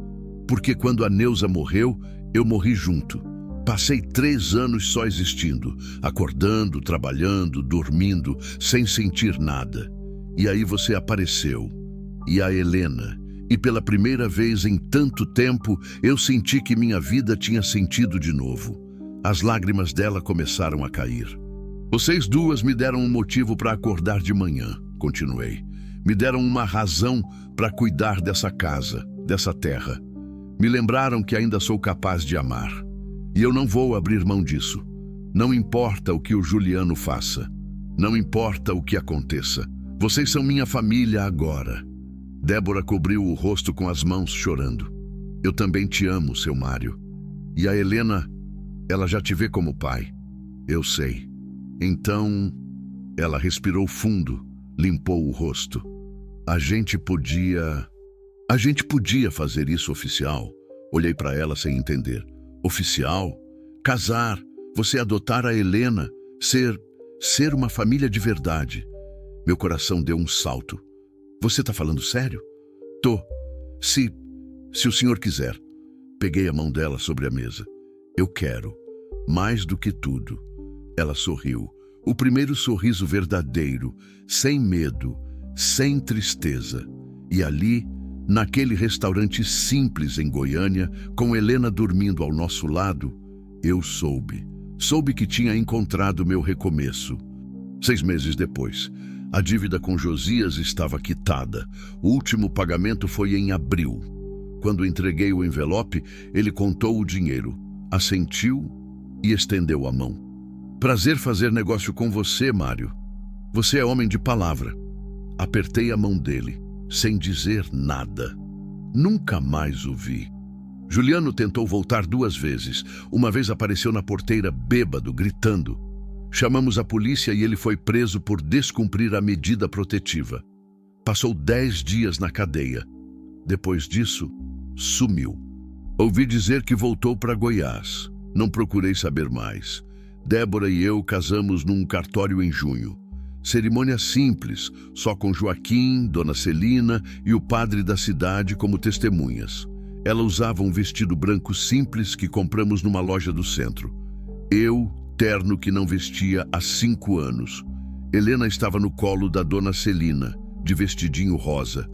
Speaker 1: Porque quando a Neuza morreu, eu morri junto. Passei 3 anos só existindo, acordando, trabalhando, dormindo, sem sentir nada. E aí você apareceu. E a Helena. E pela primeira vez em tanto tempo, eu senti que minha vida tinha sentido de novo. As lágrimas dela começaram a cair. Vocês duas me deram um motivo para acordar de manhã, continuei. Me deram uma razão para cuidar dessa casa, dessa terra. Me lembraram que ainda sou capaz de amar. E eu não vou abrir mão disso. Não importa o que o Juliano faça. Não importa o que aconteça. Vocês são minha família agora. Débora cobriu o rosto com as mãos, chorando. Eu também te amo, seu Mário. E a Helena, ela já te vê como pai. Eu sei. Então, ela respirou fundo, limpou o rosto. A gente podia fazer isso oficial. Olhei para ela sem entender. Oficial? Casar, você adotar a Helena, ser uma família de verdade. Meu coração deu um salto. Você tá falando sério? Tô. Se o senhor quiser. Peguei a mão dela sobre a mesa. Eu quero. Mais do que tudo. Ela sorriu. O primeiro sorriso verdadeiro, sem medo, sem tristeza. E ali, naquele restaurante simples em Goiânia, com Helena dormindo ao nosso lado, eu soube. Soube que tinha encontrado meu recomeço. 6 meses depois, a dívida com Josias estava quitada. O último pagamento foi em abril. Quando entreguei o envelope, ele contou o dinheiro, assentiu e estendeu a mão. Prazer fazer negócio com você, Mário. Você é homem de palavra. Apertei a mão dele, sem dizer nada. Nunca mais o vi. Juliano tentou voltar 2 vezes. Uma vez apareceu na porteira bêbado, gritando. Chamamos a polícia e ele foi preso por descumprir a medida protetiva. Passou 10 dias na cadeia. Depois disso, sumiu. Ouvi dizer que voltou para Goiás. Não procurei saber mais. Débora e eu casamos num cartório em junho. Cerimônia simples, só com Joaquim, Dona Celina e o padre da cidade como testemunhas. Ela usava um vestido branco simples que compramos numa loja do centro. Eu, terno que não vestia há 5 anos. Helena estava no colo da Dona Celina, de vestidinho rosa.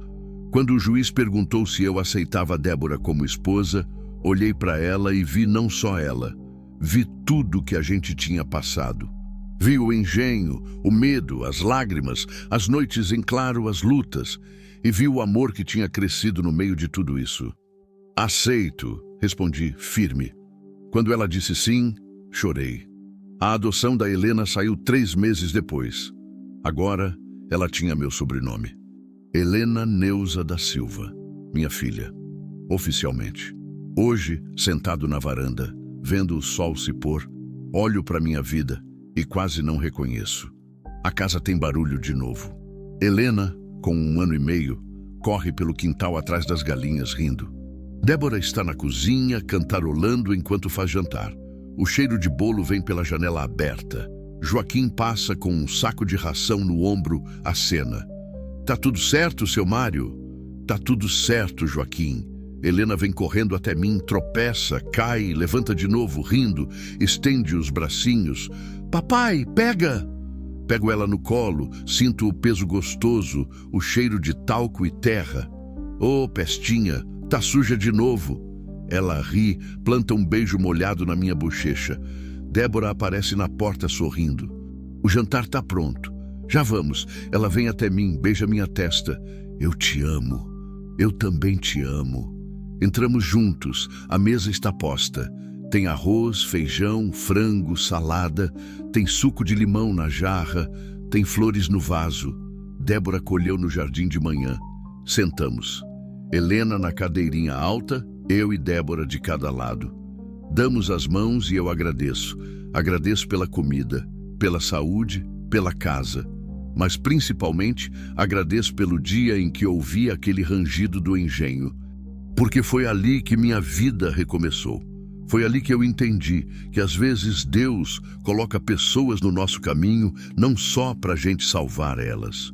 Speaker 1: Quando o juiz perguntou se eu aceitava Débora como esposa, olhei para ela e vi não só ela. Vi tudo que a gente tinha passado. Vi o engenho, o medo, as lágrimas, as noites em claro, as lutas. E vi o amor que tinha crescido no meio de tudo isso. Aceito, respondi, firme. Quando ela disse sim, chorei. A adoção da Helena saiu 3 meses depois. Agora, ela tinha meu sobrenome. Helena Neuza da Silva, minha filha. Oficialmente. Hoje, sentado na varanda, vendo o sol se pôr, olho para minha vida e quase não reconheço. A casa tem barulho de novo. Helena, com 1 ano e meio, corre pelo quintal atrás das galinhas rindo. Débora está na cozinha, cantarolando enquanto faz jantar. O cheiro de bolo vem pela janela aberta. Joaquim passa com um saco de ração no ombro, acena. Tá tudo certo, seu Mário? Tá tudo certo, Joaquim. Helena vem correndo até mim, tropeça, cai, levanta de novo, rindo, estende os bracinhos. Papai, pega! Pego ela no colo, sinto o peso gostoso, o cheiro de talco e terra. Ô, pestinha, tá suja de novo. Ela ri, planta um beijo molhado na minha bochecha. Débora aparece na porta sorrindo. O jantar tá pronto. Já vamos. Ela vem até mim, beija minha testa. Eu te amo. Eu também te amo. Entramos juntos. A mesa está posta. Tem arroz, feijão, frango, salada. Tem suco de limão na jarra. Tem flores no vaso. Débora colheu no jardim de manhã. Sentamos. Helena na cadeirinha alta, eu e Débora de cada lado. Damos as mãos e eu agradeço. Agradeço pela comida, pela saúde, pela casa. Mas principalmente agradeço pelo dia em que ouvi aquele rangido do engenho, porque foi ali que minha vida recomeçou. Foi ali que eu entendi que às vezes Deus coloca pessoas no nosso caminho não só para a gente salvar elas,